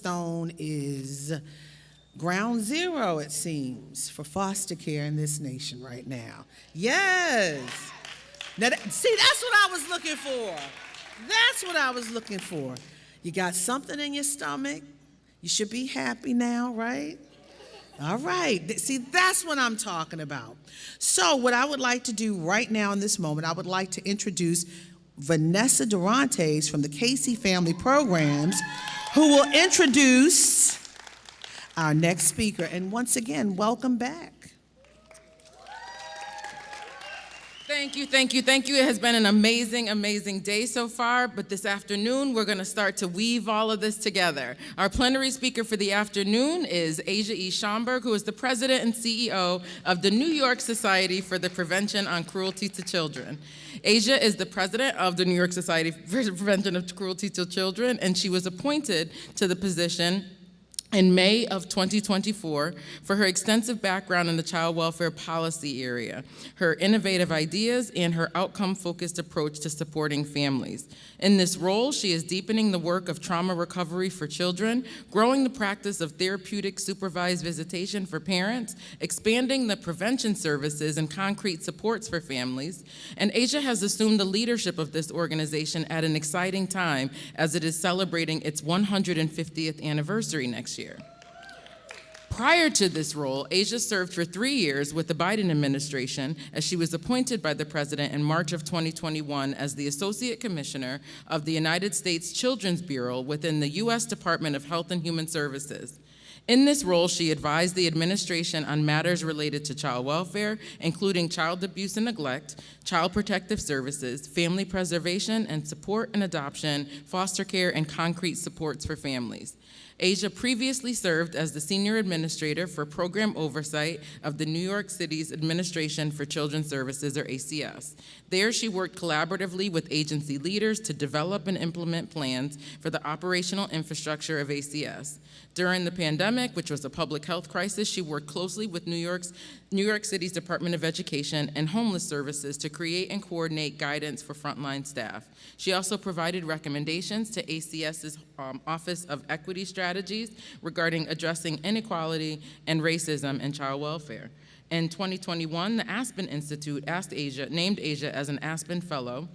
Livingstone is ground zero, it seems, for foster care in this nation right now. Yes. Now, see, that's what I was looking for. That's what I was looking for. You got something in your stomach. You should be happy now, right? All right. See, that's what I'm talking about. So what I would like to do right now in this moment, I would like to introduce Vanessa Durantes from the Casey Family Programs, who will introduce our next speaker. And once again, welcome back. Thank you, thank you, thank you. It has been an amazing, amazing day so far, but this afternoon we're going to start to weave all of this together. Our plenary speaker for the afternoon is Asia E. Schomburg, who is the president and CEO of the New York Society for the Prevention on Cruelty to Children. Asia is the president of the New York Society for the Prevention of Cruelty to Children, and she was appointed to the position in May of 2024 for her extensive background in the child welfare policy area, her innovative ideas, and her outcome-focused approach to supporting families. In this role, she is deepening the work of trauma recovery for children, growing the practice of therapeutic supervised visitation for parents, expanding the prevention services and concrete supports for families, and Asia has assumed the leadership of this organization at an exciting time as it is celebrating its 150th anniversary next year. Prior to this role, Asia served for 3 years with the Biden administration as she was appointed by the president in March of 2021 as the Associate Commissioner of the United States Children's Bureau within the U.S. Department of Health and Human Services. In this role, she advised the administration on matters related to child welfare, including child abuse and neglect, child protective services, family preservation and support and adoption, foster care, and concrete supports for families. Asia previously served as the Senior Administrator for Program Oversight of the New York City's Administration for Children's Services, or ACS. There, she worked collaboratively with agency leaders to develop and implement plans for the operational infrastructure of ACS. During the pandemic, which was a public health crisis, she worked closely with New York City's Department of Education and Homeless Services to create and coordinate guidance for frontline staff. She also provided recommendations to ACS's Office of Equity Strategies regarding addressing inequality and racism in child welfare. In 2021, the Aspen Institute named Asia as an Ascend Fellow,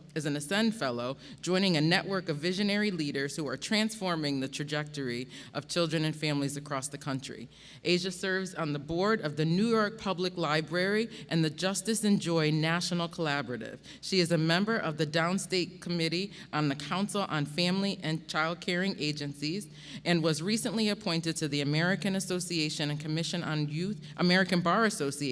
joining a network of visionary leaders who are transforming the trajectory of children and families across the country. Asia serves on the board of the New York Public Library and the Justice and Joy National Collaborative. She is a member of the Downstate Committee on the Council on Family and Child Caring Agencies and was recently appointed to the American Bar Association's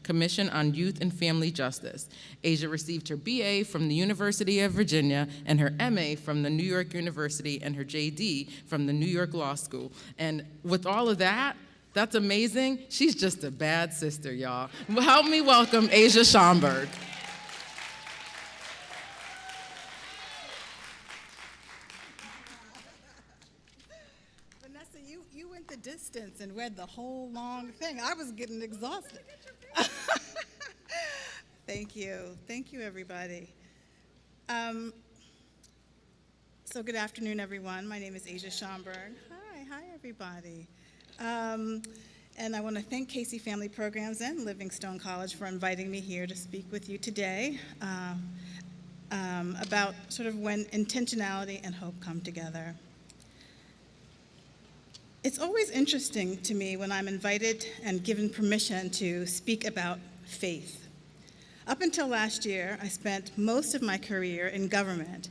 Commission on Youth and Family Justice. Asia received her BA from the University of Virginia and her MA from the New York University and her JD from the New York Law School. And with all of that, that's amazing. She's just a bad sister, y'all. Help me welcome Asia Schomburg. Vanessa, you went the distance and read the whole long thing. I was getting exhausted. Thank you. Thank you, everybody. So good afternoon, everyone. My name is Asia Schomburg. Hi, everybody. And I want to thank Casey Family Programs and Livingstone College for inviting me here to speak with you today about sort of when intentionality and hope come together. It's always interesting to me when I'm invited and given permission to speak about faith. Up until last year, I spent most of my career in government.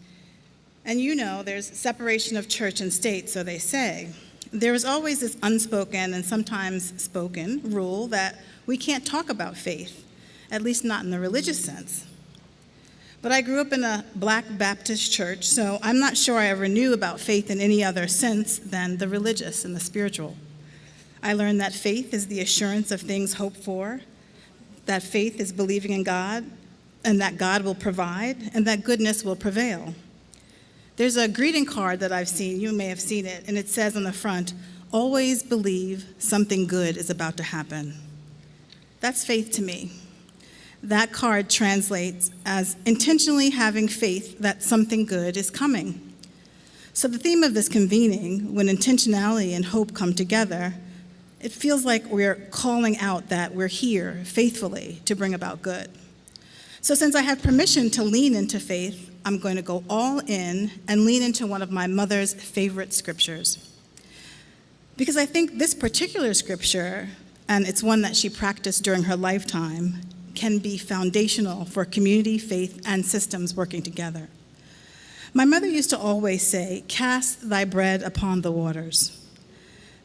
And you know, there's separation of church and state, so they say. There is always this unspoken and sometimes spoken rule that we can't talk about faith, at least not in the religious sense. But I grew up in a Black Baptist church, so I'm not sure I ever knew about faith in any other sense than the religious and the spiritual. I learned that faith is the assurance of things hoped for, that faith is believing in God, and that God will provide, and that goodness will prevail. There's a greeting card that I've seen, you may have seen it, and it says on the front, "Always believe something good is about to happen." That's faith to me. That card translates as intentionally having faith that something good is coming. So the theme of this convening, when intentionality and hope come together, it feels like we're calling out that we're here faithfully to bring about good. So since I have permission to lean into faith, I'm going to go all in and lean into one of my mother's favorite scriptures. Because I think this particular scripture, and it's one that she practiced during her lifetime, can be foundational for community, faith, and systems working together. My mother used to always say, "Cast thy bread upon the waters."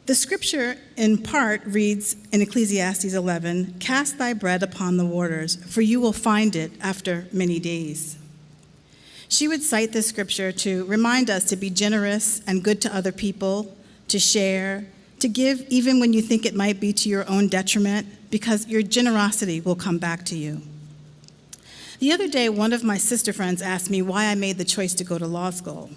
The scripture in part reads in Ecclesiastes 11, "Cast thy bread upon the waters, for you will find it after many days." She would cite this scripture to remind us to be generous and good to other people, to share, to give even when you think it might be to your own detriment, because your generosity will come back to you. The other day, one of my sister friends asked me why I made the choice to go to law school.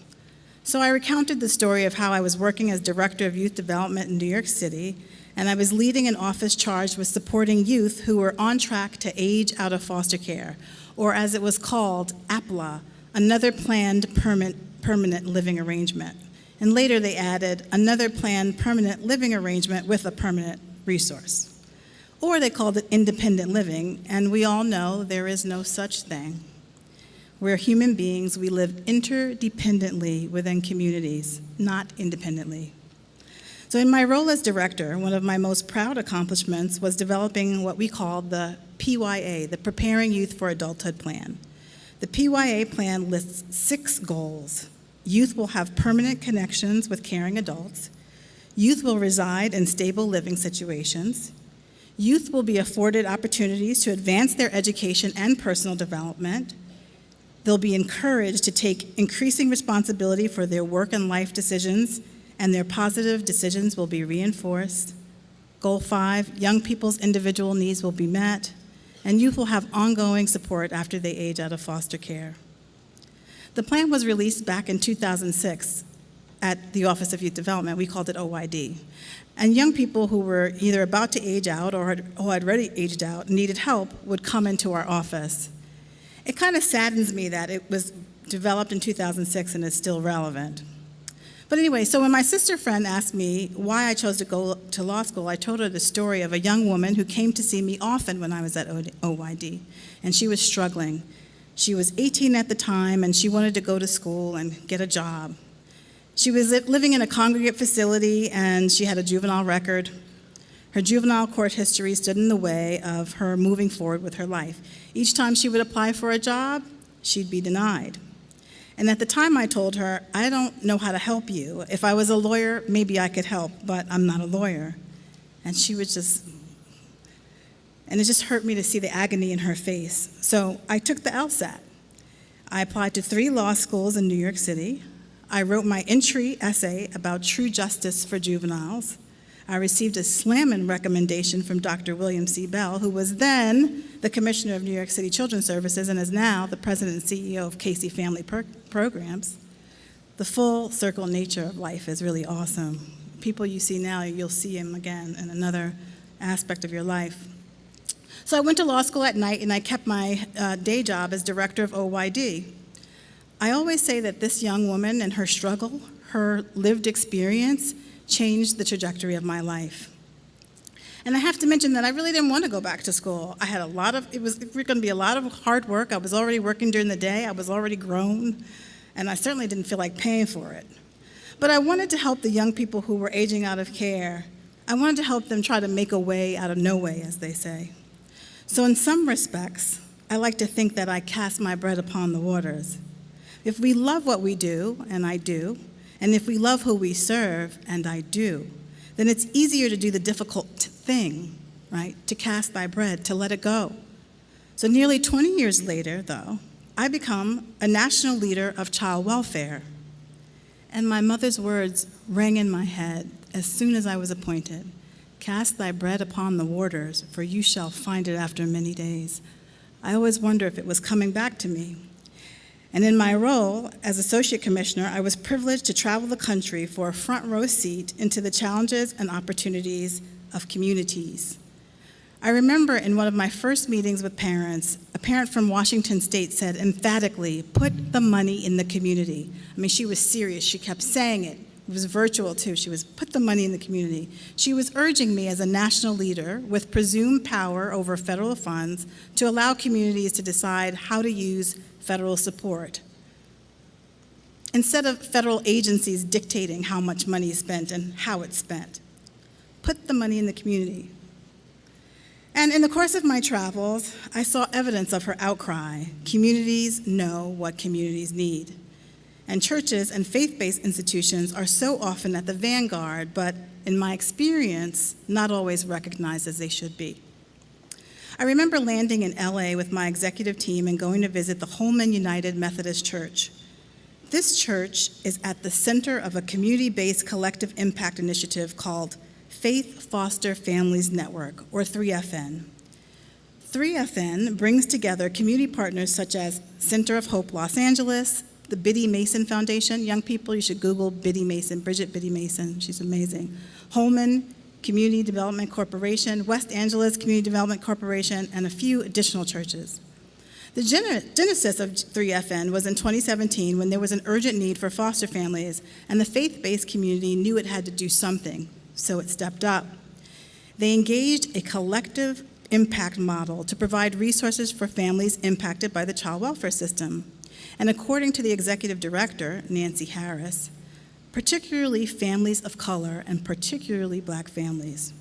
So I recounted the story of how I was working as director of youth development in New York City, and I was leading an office charged with supporting youth who were on track to age out of foster care, or as it was called, APLA, another planned permanent living arrangement. And later they added another planned permanent living arrangement with a permanent resource. Or they called it independent living, and we all know there is no such thing. We're human beings, we live interdependently within communities, not independently. So in my role as director, one of my most proud accomplishments was developing what we called the PYA, the Preparing Youth for Adulthood Plan. The PYA plan lists 6 goals. Youth will have permanent connections with caring adults. Youth will reside in stable living situations. Youth will be afforded opportunities to advance their education and personal development. They'll be encouraged to take increasing responsibility for their work and life decisions, and their positive decisions will be reinforced. Goal 5, young people's individual needs will be met, and youth will have ongoing support after they age out of foster care. The plan was released back in 2006 at the Office of Youth Development. We called it OYD. And young people who were either about to age out or who had already aged out and needed help would come into our office. It kind of saddens me that it was developed in 2006 and is still relevant. But anyway, so when my sister friend asked me why I chose to go to law school, I told her the story of a young woman who came to see me often when I was at OYD, and she was struggling. She was 18 at the time, and she wanted to go to school and get a job. She was living in a congregate facility, and she had a juvenile record. Her juvenile court history stood in the way of her moving forward with her life. Each time she would apply for a job, she'd be denied. And at the time I told her, "I don't know how to help you. If I was a lawyer, maybe I could help, but I'm not a lawyer." And she was and it just hurt me to see the agony in her face. So I took the LSAT. I applied to 3 law schools in New York City. I wrote my entry essay about true justice for juveniles. I received a slamming recommendation from Dr. William C. Bell, who was then the Commissioner of New York City Children's Services and is now the President and CEO of Casey Family Programs. The full circle nature of life is really awesome. People you see now, you'll see them again in another aspect of your life. So I went to law school at night, and I kept my day job as director of OYD. I always say that this young woman and her struggle, her lived experience, changed the trajectory of my life. And I have to mention that I really didn't want to go back to school. I had it was going to be a lot of hard work. I was already working during the day. I was already grown, and I certainly didn't feel like paying for it. But I wanted to help the young people who were aging out of care. I wanted to help them try to make a way out of no way, as they say. So in some respects, I like to think that I cast my bread upon the waters. If we love what we do, and I do, and if we love who we serve, and I do, then it's easier to do the difficult thing, right? To cast thy bread, to let it go. So nearly 20 years later, though, I become a national leader of child welfare. And my mother's words rang in my head as soon as I was appointed. Cast thy bread upon the waters, for you shall find it after many days. I always wonder if it was coming back to me. And in my role as Associate Commissioner, I was privileged to travel the country for a front row seat into the challenges and opportunities of communities. I remember in one of my first meetings with parents, a a parent from Washington State said emphatically, "Put the money in the community." I mean, she was serious. She kept saying it. It was virtual, too. She was, "Put the money in the community." She was urging me as a national leader with presumed power over federal funds to allow communities to decide how to use federal support, instead of federal agencies dictating how much money is spent and how it's spent. Put the money in the community. And in the course of my travels, I saw evidence of her outcry. Communities know what communities need. And churches and faith-based institutions are so often at the vanguard, but in my experience, not always recognized as they should be. I remember landing in LA with my executive team and going to visit the Holman United Methodist Church. This church is at the center of a community-based collective impact initiative called Faith Foster Families Network, or 3FN. 3FN brings together community partners such as Center of Hope Los Angeles, the Biddy Mason Foundation. Young people, you should Google Biddy Mason, Bridget Biddy Mason, she's amazing. Holman Community Development Corporation, West Angeles Community Development Corporation, and a few additional churches. The genesis of 3FN was in 2017 when there was an urgent need for foster families, and the faith-based community knew it had to do something, so it stepped up. They engaged a collective impact model to provide resources for families impacted by the child welfare system. And according to the executive director, Nancy Harris, particularly families of color and particularly Black families.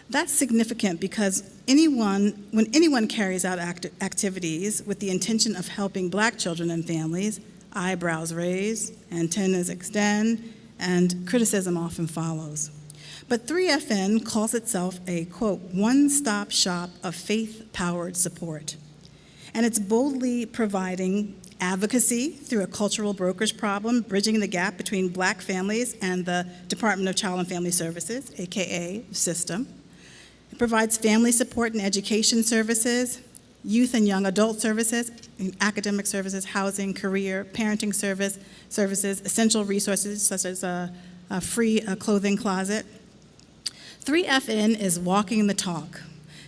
That's significant because when anyone carries out activities with the intention of helping Black children and families, eyebrows raise, antennas extend, and criticism often follows. But 3FN calls itself a, quote, one-stop shop of faith-powered support. And it's boldly providing advocacy through a cultural brokerage problem, bridging the gap between Black families and the Department of Child and Family Services, AKA the system. It provides family support and education services, youth and young adult services, academic services, housing, career, parenting services, essential resources such as a free clothing closet. 3FN is walking the talk,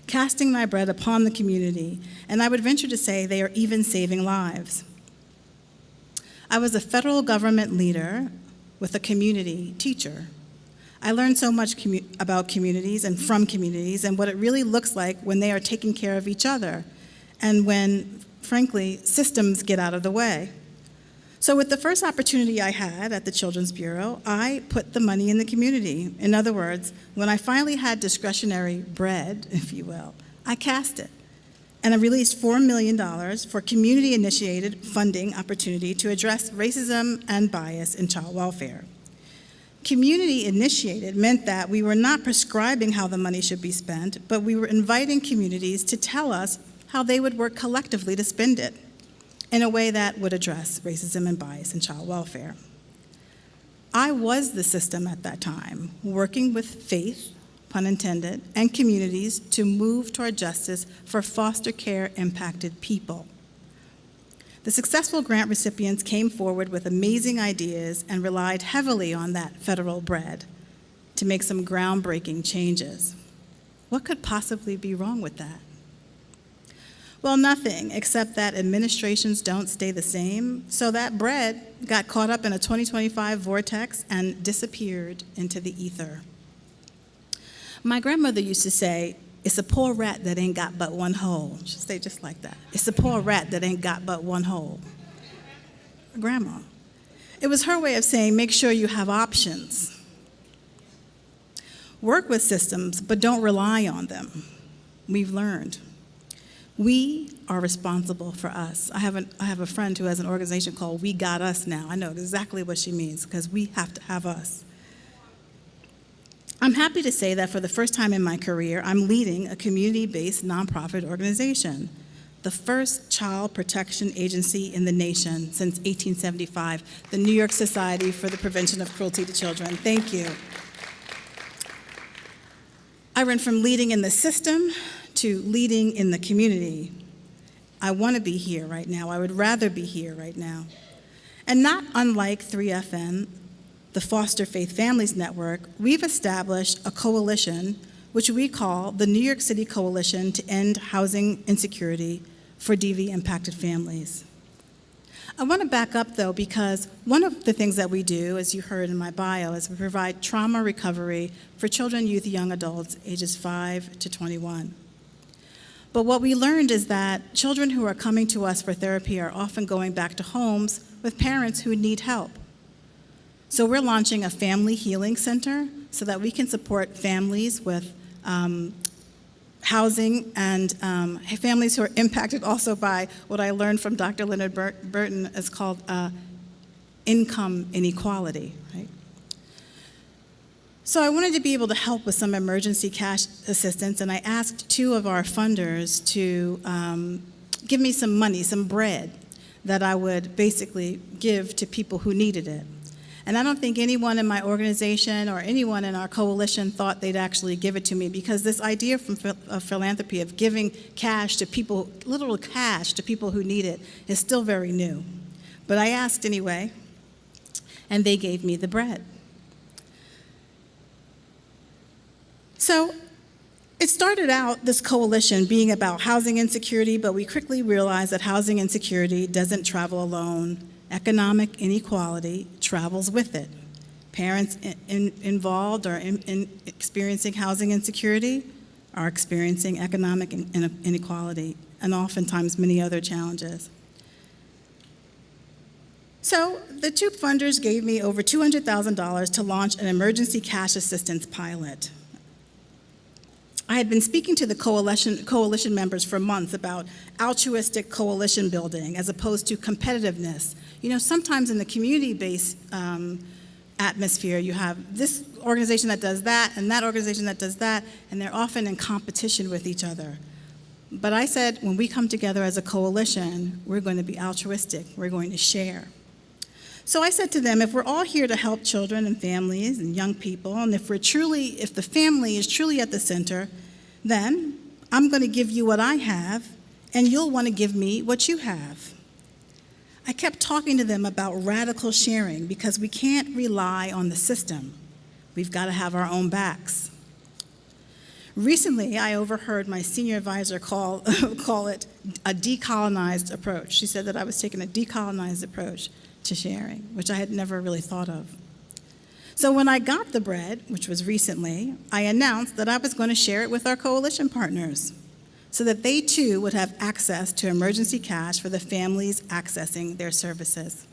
casting my bread upon the community, and I would venture to say they are even saving lives. I was a federal government leader with a community teacher. I learned so much about communities and from communities and what it really looks like when they are taking care of each other and when, frankly, systems get out of the way. So with the first opportunity I had at the Children's Bureau, I put the money in the community. In other words, when I finally had discretionary bread, if you will, I cast it. And I released $4 million for community-initiated funding opportunity to address racism and bias in child welfare. Community-initiated meant that we were not prescribing how the money should be spent, but we were inviting communities to tell us how they would work collectively to spend it in a way that would address racism and bias in child welfare. I was the system at that time, working with faith, pun intended, and communities to move toward justice for foster care impacted people. The successful grant recipients came forward with amazing ideas and relied heavily on that federal bread to make some groundbreaking changes. What could possibly be wrong with that? Well, nothing, except that administrations don't stay the same, so that bread got caught up in a 2025 vortex and disappeared into the ether. My grandmother used to say, "It's a poor rat that ain't got but one hole." She'd say just like that. "It's a poor rat that ain't got but one hole." Grandma. It was her way of saying, make sure you have options. Work with systems, but don't rely on them. We've learned. We are responsible for us. I have a friend who has an organization called We Got Us Now. I know exactly what she means, because we have to have us. I'm happy to say that for the first time in my career, I'm leading a community-based nonprofit organization, the first child protection agency in the nation since 1875, the New York Society for the Prevention of Cruelty to Children. Thank you. I went from leading in the system to leading in the community. I want to be here right now. I would rather be here right now. And not unlike 3FN, the Foster Faith Families Network, we've established a coalition which we call the New York City Coalition to End Housing Insecurity for DV-impacted families. I want to back up, though, because one of the things that we do, as you heard in my bio, is we provide trauma recovery for children, youth, young adults, ages 5 to 21. But what we learned is that children who are coming to us for therapy are often going back to homes with parents who need help. So we're launching a family healing center so that we can support families with housing and families who are impacted also by what I learned from Dr. Leonard Burton is called income inequality, right? So I wanted to be able to help with some emergency cash assistance, and I asked 2 of our funders to give me some money, some bread, that I would basically give to people who needed it. And I don't think anyone in my organization or anyone in our coalition thought they'd actually give it to me, because this idea of philanthropy, of giving cash to people, literal cash to people who need it, is still very new. But I asked anyway, and they gave me the bread. So it started out, this coalition, being about housing insecurity, but we quickly realized that housing insecurity doesn't travel alone. Economic inequality travels with it. Parents involved or in experiencing housing insecurity are experiencing economic inequality and oftentimes many other challenges. So the 2 funders gave me over $200,000 to launch an emergency cash assistance pilot. I had been speaking to the coalition members for months about altruistic coalition building as opposed to competitiveness. You know, sometimes in the community-based atmosphere, you have this organization that does that and that organization that does that, and they're often in competition with each other. But I said, when we come together as a coalition, we're going to be altruistic. We're going to share. So I said to them, if we're all here to help children and families and young people, and if the family is truly at the center, then I'm going to give you what I have, and you'll want to give me what you have. I kept talking to them about radical sharing because we can't rely on the system. We've got to have our own backs. Recently, I overheard my senior advisor call it a decolonized approach. She said that I was taking a decolonized approach to sharing, which I had never really thought of. So when I got the bread, which was recently, I announced that I was going to share it with our coalition partners so that they too would have access to emergency cash for the families accessing their services.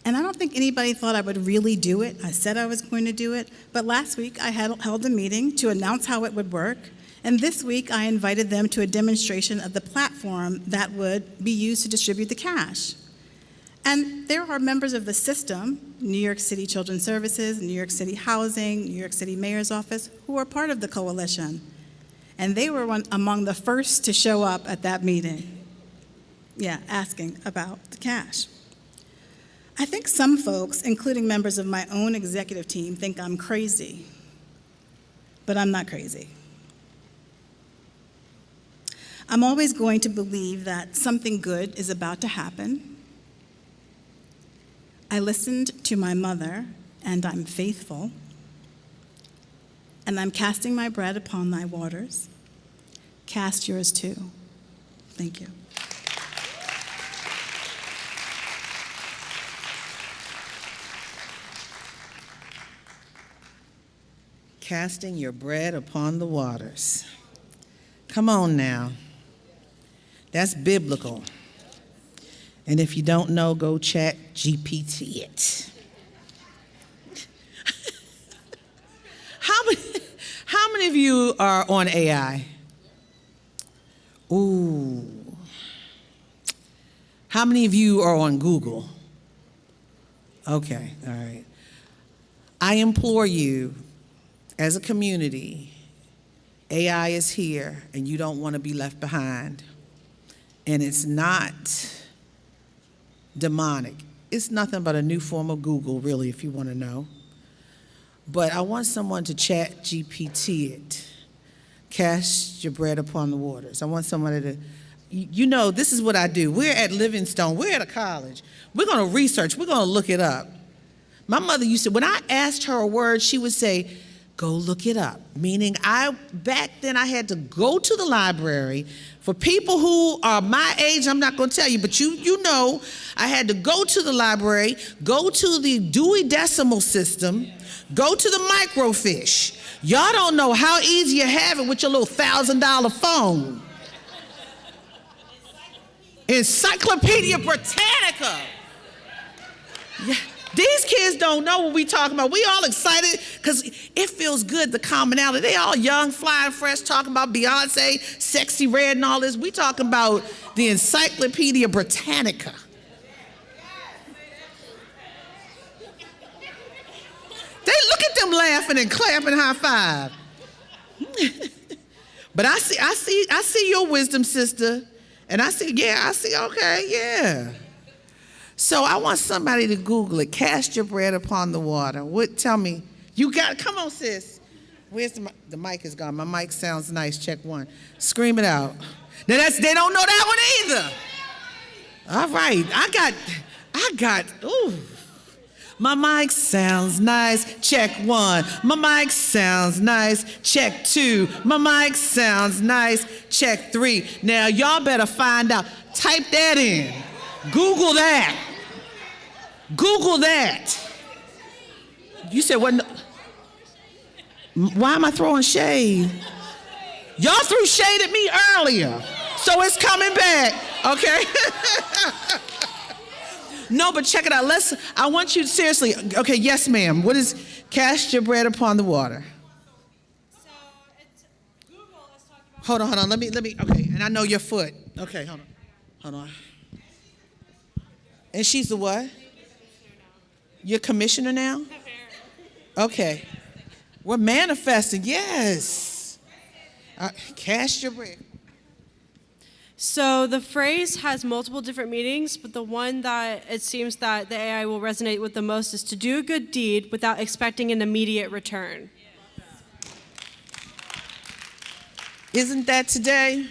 And I don't think anybody thought I would really do it. I said I was going to do it, but last week I held a meeting to announce how it would work, and this week I invited them to a demonstration of the platform that would be used to distribute the cash. And there are members of the system, New York City Children's Services, New York City Housing, New York City Mayor's Office, who are part of the coalition. And they were among the first to show up at that meeting, asking about the cash. I think some folks, including members of my own executive team, think I'm crazy, but I'm not crazy. I'm always going to believe that something good is about to happen. I listened to my mother, and I'm faithful, and I'm casting my bread upon thy waters. Cast yours too. Thank you. Casting your bread upon the waters. Come on now. That's biblical. And if you don't know, go chat GPT it. How many of you are on AI? Ooh. How many of you are on Google? Okay, all right. I implore you, as a community, AI is here, and you don't want to be left behind. And it's not demonic. It's nothing but a new form of Google, really, if you want to know. But I want someone to chat GPT it. Cast your bread upon the waters. I want somebody to, you know, this is what I do. We're at Livingstone. We're at a college. We're going to research. We're going to look it up. My mother used to, when I asked her a word, she would say, Go look it up. Meaning back then I had to go to the library. For people who are my age, I'm not gonna tell you, but you know, I had to go to the library, go to the Dewey Decimal System, go to the microfiche. Y'all don't know how easy you have it with your little $1,000 phone. Encyclopedia Britannica. Yeah. These kids don't know what we talking about. We all excited because it feels good, the commonality. They all young, fly, and fresh, talking about Beyonce, Sexy Red, and all this. We talking about the Encyclopedia Britannica. They look at them laughing and clapping high five. But I see your wisdom, sister. And I see, okay, yeah. So I want somebody to Google it. Cast your bread upon the water. Tell me, come on, sis. Where's the mic is gone. My mic sounds nice. Check one. Scream it out. Now they don't know that one either. All right, I got, ooh. My mic sounds nice. Check one. My mic sounds nice. Check two. My mic sounds nice. Check three. Now y'all better find out. Type that in. Google that. Google that. You said what? Why am I throwing shade? Y'all threw shade at me earlier, so it's coming back, okay? No, but check it out. I want you to seriously, okay, yes, ma'am. What is cast your bread upon the water? So it's Google is talking about. Hold on. Let me, okay, and I know your foot. Okay, hold on. And she's the what? You're commissioner now? Okay. We're manifesting, yes. Cast your bread. So the phrase has multiple different meanings, but the one that it seems that the AI will resonate with the most is to do a good deed without expecting an immediate return. Isn't that today?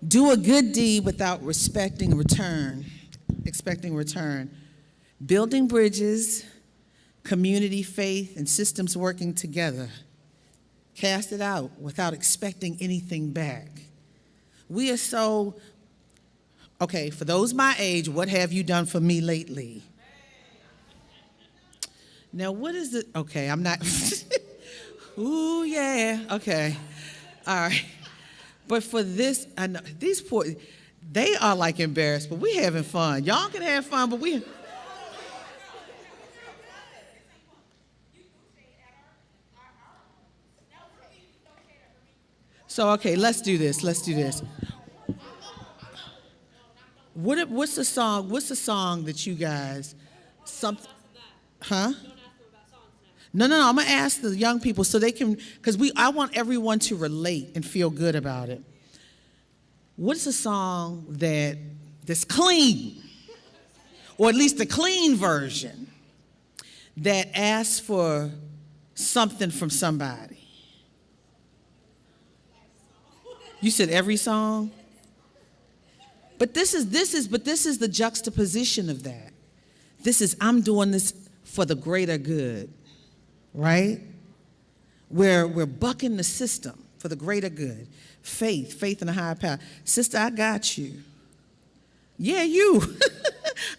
Do a good deed without expecting a return. Building bridges, community, faith, and systems working together. Cast it out without expecting anything back. We are so, okay, for those my age, what have you done for me lately? Now, what is it? Okay, I'm not, ooh, yeah, okay, all right. But for this, I know, these poor, they are like embarrassed, but we having fun. Y'all can have fun, but we. So, okay, let's do this. What's the song that you guys, huh? No, I'm gonna ask the young people so they can, because I want everyone to relate and feel good about it. What's a song that's clean, or at least the clean version, that asks for something from somebody? You said every song? But this is the juxtaposition of that. This is, I'm doing this for the greater good, right? We're bucking the system for the greater good. Faith in a higher power. Sister, I got you. Yeah, you.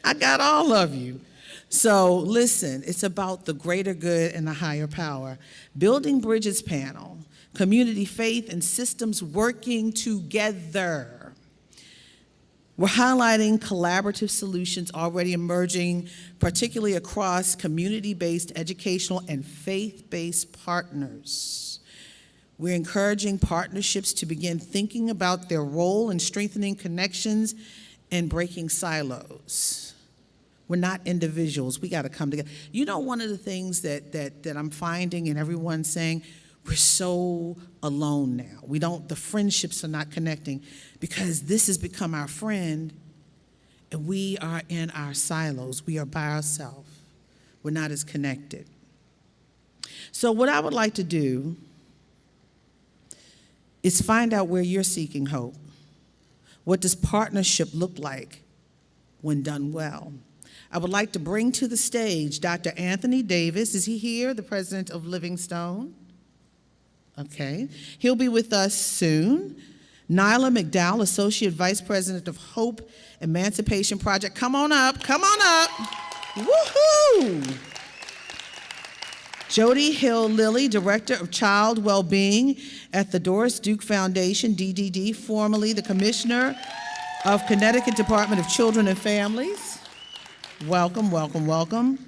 I got all of you. So listen, it's about the greater good and the higher power. Building Bridges panel, community, faith, and systems working together. We're highlighting collaborative solutions already emerging, particularly across community-based educational and faith-based partners. We're encouraging partnerships to begin thinking about their role in strengthening connections and breaking silos. We're not individuals. We got to come together. You know, one of the things that I'm finding and everyone's saying, we're so alone now. The friendships are not connecting because this has become our friend and we are in our silos. We are by ourselves. We're not as connected. So what I would like to do is find out where you're seeking hope. What does partnership look like when done well? I would like to bring to the stage Dr. Anthony Davis. Is he here, the president of Livingstone? Okay. He'll be with us soon. Nyla McDowell, Associate Vice President of Hope Emancipation Project. Come on up. Come on up. Woohoo! Jody Hill Lilly, Director of Child Wellbeing at the Doris Duke Foundation, DDD, formerly the Commissioner of Connecticut Department of Children and Families. Welcome, welcome, welcome.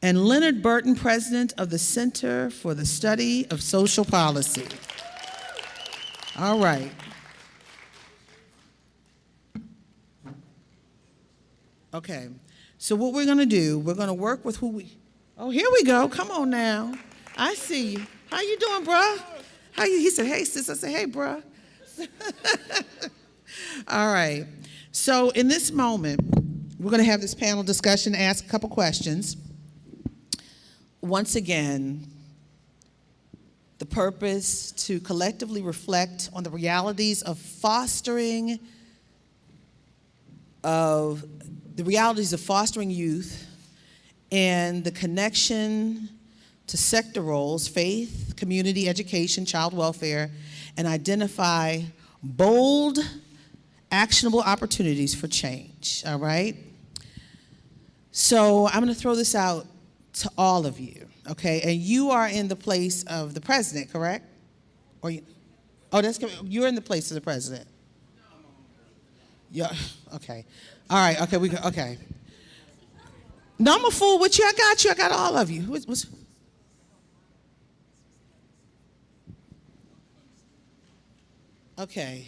And Leonard Burton, President of the Center for the Study of Social Policy. All right. Okay, so what we're gonna do, we're gonna work with who we, oh, here we go, come on now. I see you. How you doing, bruh? How you, he said, hey, sis, I said, hey, bruh. All right, so in this moment, we're gonna have this panel discussion, ask a couple questions. Once again, the purpose to collectively reflect on the realities of fostering youth and the connection to sector roles, faith, community, education, child welfare, and identify bold, actionable opportunities for change, all right? So I'm gonna throw this out to all of you, okay? And you are in the place of the president, correct? Or you, oh, you're in the place of the president. Yeah, okay. All right, okay, okay. No, I'm a fool with you, I got all of you. Okay,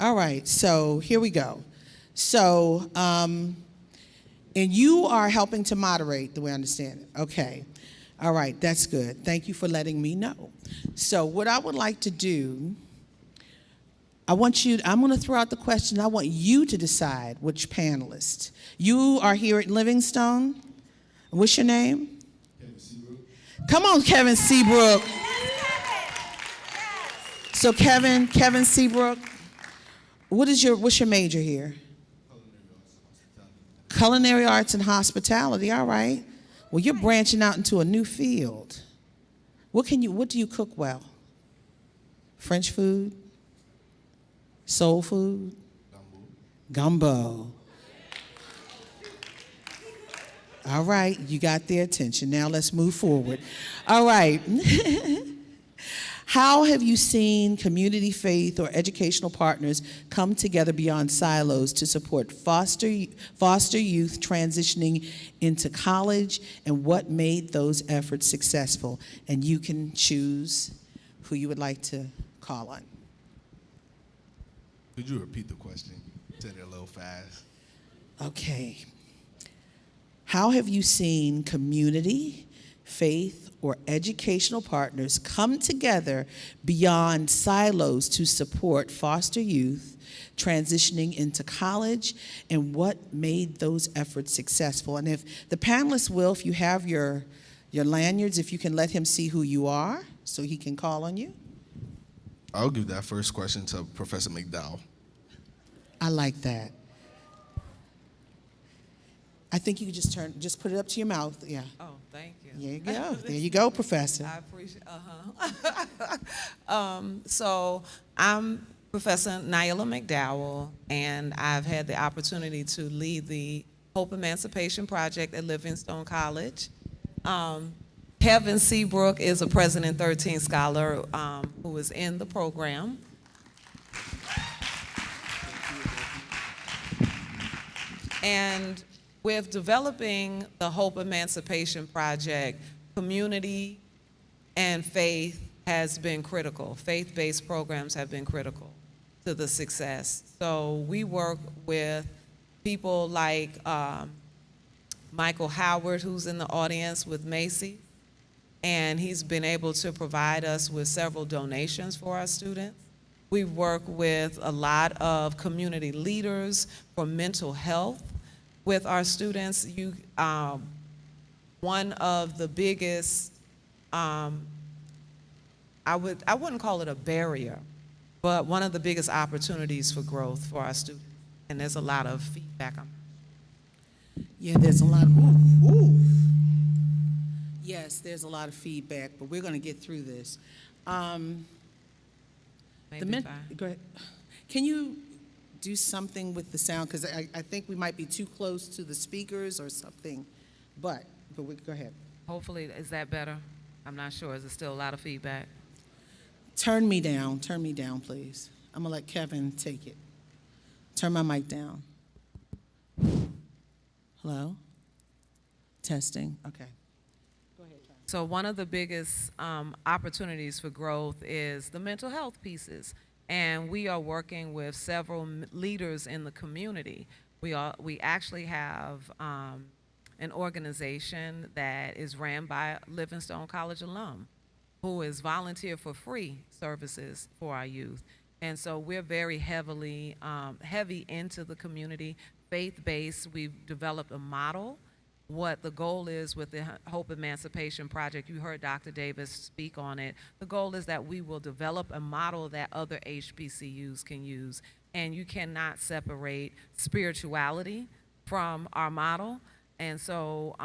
all right, so here we go. So, and you are helping to moderate, the way I understand it. Okay. All right, that's good. Thank you for letting me know. So what I would like to do, I'm going to throw out the question. I want you to decide which panelist. You are here at Livingstone. What's your name? Kevin Seabrook. Come on, Kevin Seabrook. So Kevin Seabrook, what's your major here? Culinary arts and hospitality, all right. Well, you're branching out into a new field. What do you cook well? French food? Soul food? Gumbo. All right, you got their attention. Now let's move forward. All right. How have you seen community, faith, or educational partners come together beyond silos to support foster youth transitioning into college, and what made those efforts successful? And you can choose who you would like to call on. Could you repeat the question? You said it a little fast. Okay. How have you seen community, faith, or educational partners come together beyond silos to support foster youth transitioning into college, and what made those efforts successful? And if the panelists will, if you have your lanyards, if you can let him see who you are so he can call on you. I'll give that first question to Professor McDowell. I like that. I think you could just put it up to your mouth, yeah. Oh, thank you. There you go. There you go, Professor. I appreciate. So I'm Professor Nyla McDowell, and I've had the opportunity to lead the Hope Emancipation Project at Livingstone College. Kevin Seabrook is a President 13 scholar who is in the program. And with developing the Hope Emancipation Project, community and faith has been critical. Faith-based programs have been critical to the success. So we work with people like Michael Howard, who's in the audience with Macy, and he's been able to provide us with several donations for our students. We work with a lot of community leaders for mental health with our students. One of the biggest, I wouldn't call it a barrier, but one of the biggest opportunities for growth for our students. And there's a lot of feedback on that. Yeah, there's a lot. Ooh. Yes, there's a lot of feedback, but we're going to get through this. Maybe fine. Go ahead. Can you do something with the sound? Because I think we might be too close to the speakers or something. But go ahead. Hopefully, is that better? I'm not sure. Is there still a lot of feedback? Turn me down, please. I'm going to let Kevin take it. Turn my mic down. Hello? Testing. Okay. Go ahead, Kevin. So one of the biggest opportunities for growth is the mental health pieces. And we are working with several leaders in the community. We actually have an organization that is ran by Livingstone College alum who is volunteer for free services for our youth. And so we're very heavy into the community, faith-based. We've developed a model. What the goal is with the Hope Emancipation Project, you heard Dr. Davis speak on it. The goal is that we will develop a model that other HBCUs can use. And you cannot separate spirituality from our model. And so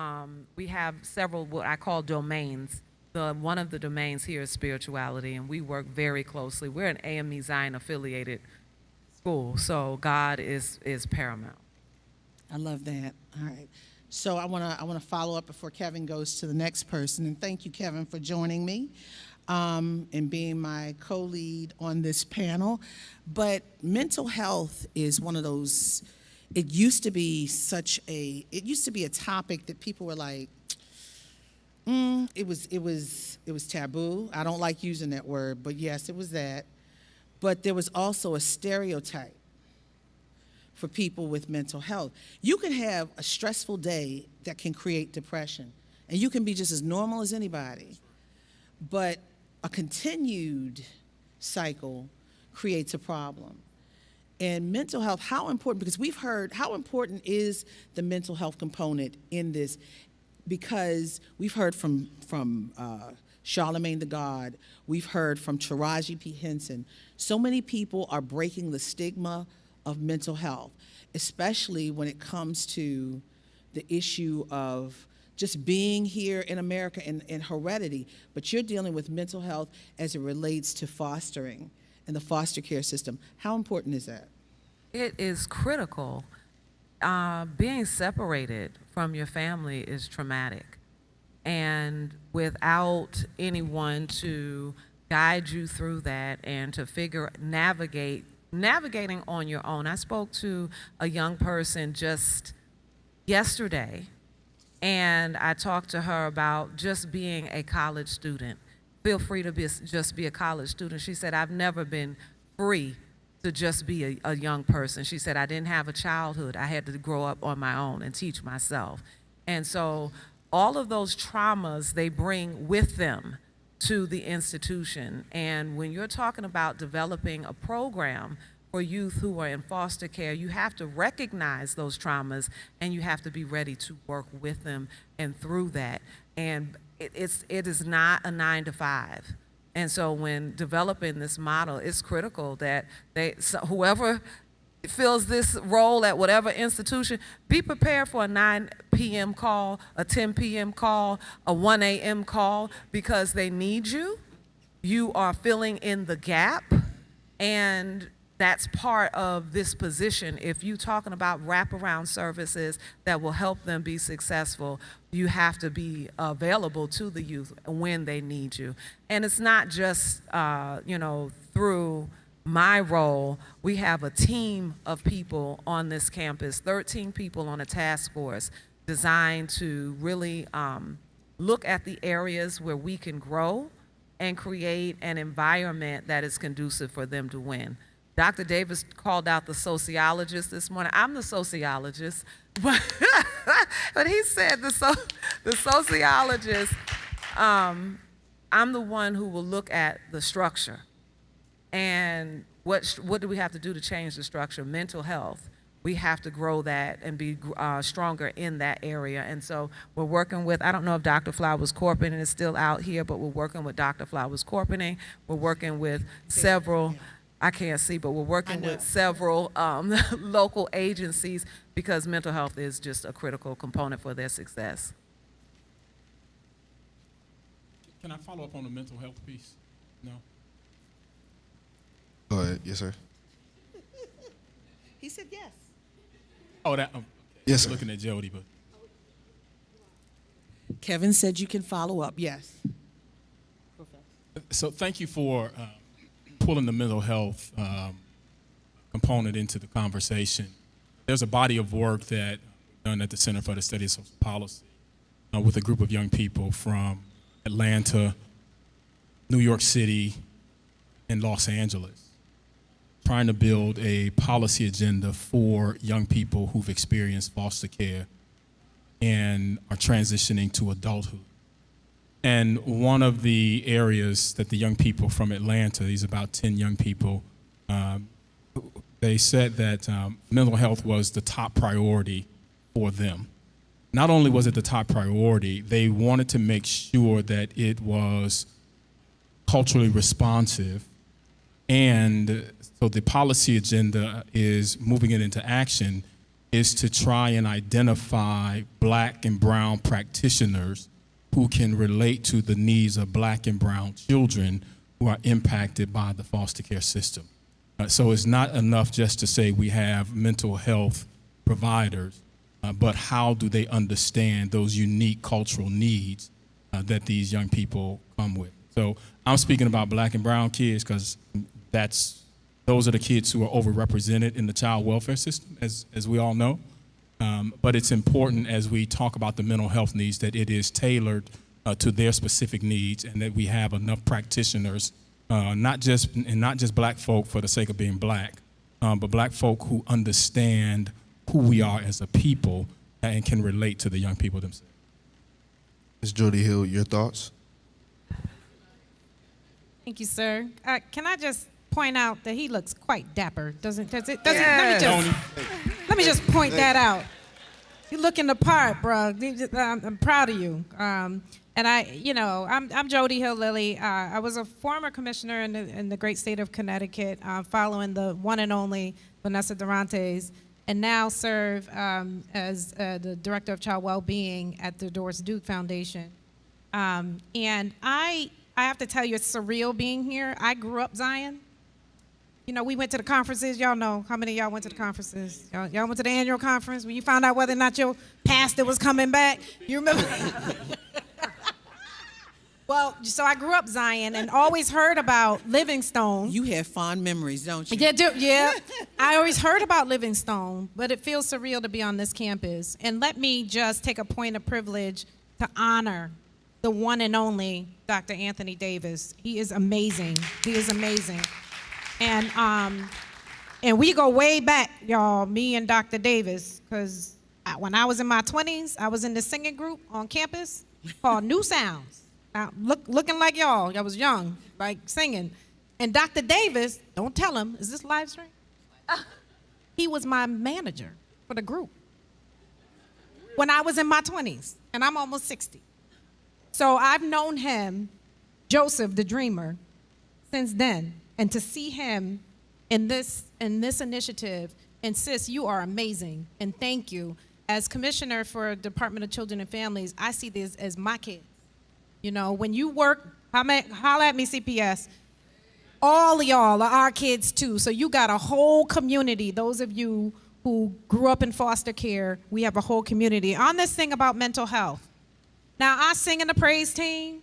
we have several what I call domains. One of the domains here is spirituality, and we work very closely. We're an AME Zion affiliated school, so God is paramount. I love that. All right. So I want to follow up before Kevin goes to the next person. And thank you, Kevin, for joining me and being my co-lead on this panel. But mental health is one of those. It used to be a topic that people were like, it was taboo. I don't like using that word, but yes, it was that. But there was also a stereotype for people with mental health. You can have a stressful day that can create depression, and you can be just as normal as anybody. But a continued cycle creates a problem. And mental health, how important, because we've heard, how important is the mental health component in this? Because we've heard from Charlemagne the God, we've heard from Taraji P. Henson. So many people are breaking the stigma of mental health, especially when it comes to the issue of just being here in America and heredity. But you're dealing with mental health as it relates to fostering and the foster care system. How important is that? It is critical. Being separated from your family is traumatic. And without anyone to guide you through that and to navigating on your own. I spoke to a young person just yesterday, and I talked to her about just being a college student. Feel free to just be a college student. She said, I've never been free to just be a young person. She said, I didn't have a childhood. I had to grow up on my own and teach myself. And so all of those traumas they bring with them to the institution. And when you're talking about developing a program for youth who are in foster care, you have to recognize those traumas and you have to be ready to work with them and through that. And it is not a 9 to 5. And so when developing this model, it's critical that whoever fills this role at whatever institution, be prepared for a 9 p.m. call, a 10 p.m. call, a 1 a.m. call, because they need you. You are filling in the gap, and that's part of this position. If you're talking about wraparound services that will help them be successful, you have to be available to the youth when they need you. And it's not just, through my role. We have a team of people on this campus, 13 people on a task force designed to really look at the areas where we can grow and create an environment that is conducive for them to win. Dr. Davis called out the sociologist this morning. I'm the sociologist, but he said the sociologist, I'm the one who will look at the structure. And what do we have to do to change the structure? Mental health. We have to grow that and be stronger in that area. And so we're working with, I don't know if Dr. Flowers Corpening is still out here, but we're working with Dr. Flowers Corpening. We're working with several I can't see, but we're working know. with several local agencies because mental health is just a critical component for their success. Can I follow up on the mental health piece? No? Go ahead. Yes, sir. He said yes. Oh, that, Yes, sir. looking at Jody, but. Kevin said you can follow up. Yes. So thank you for pulling the mental health component into the conversation. There's a body of work that we've done at the Center for the Study of Social Policy with a group of young people from Atlanta, New York City, and Los Angeles, trying to build a policy agenda for young people who've experienced foster care and are transitioning to adulthood. And one of the areas that the young people from Atlanta, these about 10 young people, they said that mental health was the top priority for them. Not only was it the top priority, they wanted to make sure that it was culturally responsive. And so the policy agenda is moving it into action is to try and identify Black and brown practitioners who can relate to the needs of Black and brown children who are impacted by the foster care system. So it's not enough just to say we have mental health providers, but how do they understand those unique cultural needs that these young people come with? So I'm speaking about Black and brown kids because those are the kids who are overrepresented in the child welfare system, as we all know. But it's important as we talk about the mental health needs that it is tailored to their specific needs and that we have enough practitioners, not just Black folk for the sake of being Black, but Black folk who understand who we are as a people and can relate to the young people themselves. Ms. Jody Hill, your thoughts? Thank you, sir. Can I just point out that he looks quite dapper? Doesn't Yes. let me just point that out. You looking the part, bro. I'm proud of you. And I'm Jody Hill Lilly. I was a former commissioner in the great state of Connecticut, following the one and only Vanessa Durantes, and now serve as the director of child well-being at the Doris Duke Foundation. And I have to tell you, it's surreal being here. I grew up Zion. You know, we went to the conferences. Y'all know how many of y'all went to the conferences. Y'all went to the annual conference when you found out whether or not your pastor was coming back. You remember? Well, so I grew up Zion and always heard about Livingstone. You have fond memories, don't you? Yeah. I always heard about Livingstone, but it feels surreal to be on this campus. And let me just take a point of privilege to honor the one and only Dr. Anthony Davis. He is amazing. He is amazing. And we go way back, y'all, me and Dr. Davis, because when I was in my 20s, I was in the singing group on campus called New Sounds. Looking like y'all. I was young, like singing. And Dr. Davis, don't tell him, is this live stream? He was my manager for the group when I was in my 20s, and I'm almost 60. So I've known him, Joseph the Dreamer, since then. And to see him in this initiative, and sis, you are amazing, and thank you. As commissioner for Department of Children and Families, I see this as my kids. You know, when you work, holla at me, CPS. All of y'all are our kids too. So you got a whole community. Those of you who grew up in foster care, we have a whole community. On this thing about mental health. Now, I sing in the praise team.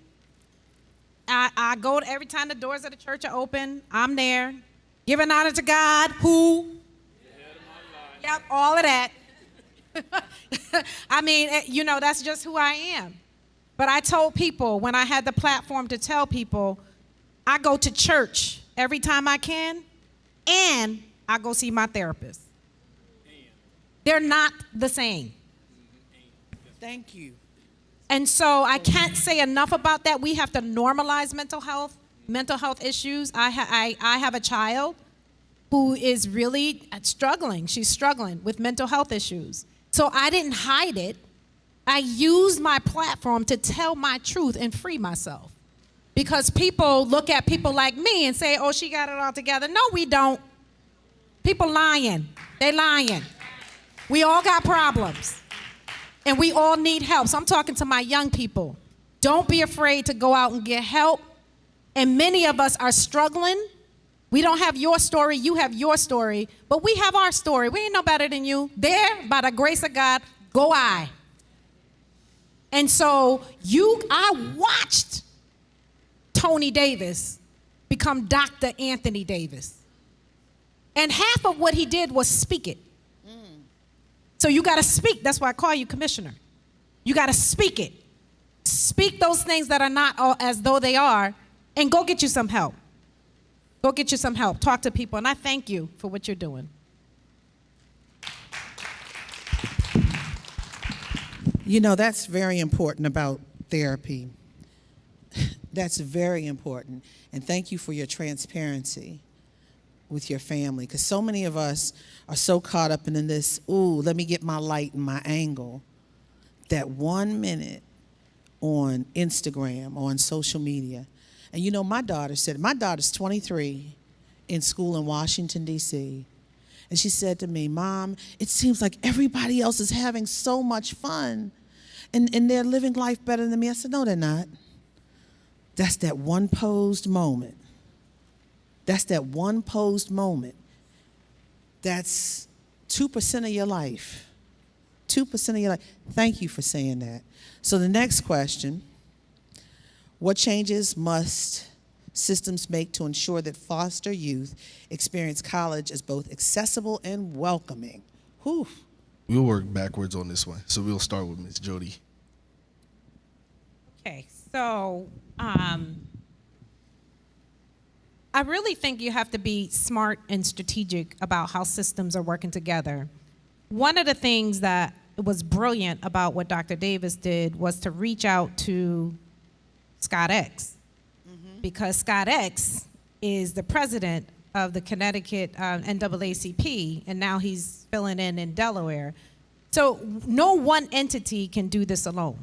I go to every time the doors of the church are open, I'm there, giving honor to God, who? Yep, all of that. I mean, you know, that's just who I am. But I told people when I had the platform to tell people, I go to church every time I can, and I go see my therapist. They're not the same. Thank you. And so I can't say enough about that. We have to normalize mental health issues. I have a child who is really struggling. She's struggling with mental health issues. So I didn't hide it. I used my platform to tell my truth and free myself. Because people look at people like me and say, oh, she got it all together. No, we don't. People lying. They lying. We all got problems. And we all need help. So I'm talking to my young people. Don't be afraid to go out and get help. And many of us are struggling. We don't have your story, you have your story, but we have our story. We ain't no better than you. There, by the grace of God, go I. And so I watched Tony Davis become Dr. Anthony Davis. And half of what he did was speak it. So you got to speak. That's why I call you commissioner. You got to speak it. Speak those things that are not all as though they are, and go get you some help. Go get you some help. Talk to people, and I thank you for what you're doing. You know, that's very important about therapy. That's very important. And thank you for your transparency with your family, because so many of us are so caught up in this, ooh, let me get my light and my angle, that 1 minute on Instagram or on social media. And you know, my daughter's 23 in school in Washington, D.C., and she said to me, Mom, it seems like everybody else is having so much fun and they're living life better than me. I said, no, they're not. That's that one posed moment. That's that one posed moment. That's 2% of your life. 2% of your life. Thank you for saying that. So the next question, what changes must systems make to ensure that foster youth experience college as both accessible and welcoming? Whew. We'll work backwards on this one. So we'll start with Ms. Jody. Okay, so I really think you have to be smart and strategic about how systems are working together. One of the things that was brilliant about what Dr. Davis did was to reach out to Scott X, because Scott X is the president of the Connecticut NAACP, and now he's filling in Delaware. So no one entity can do this alone.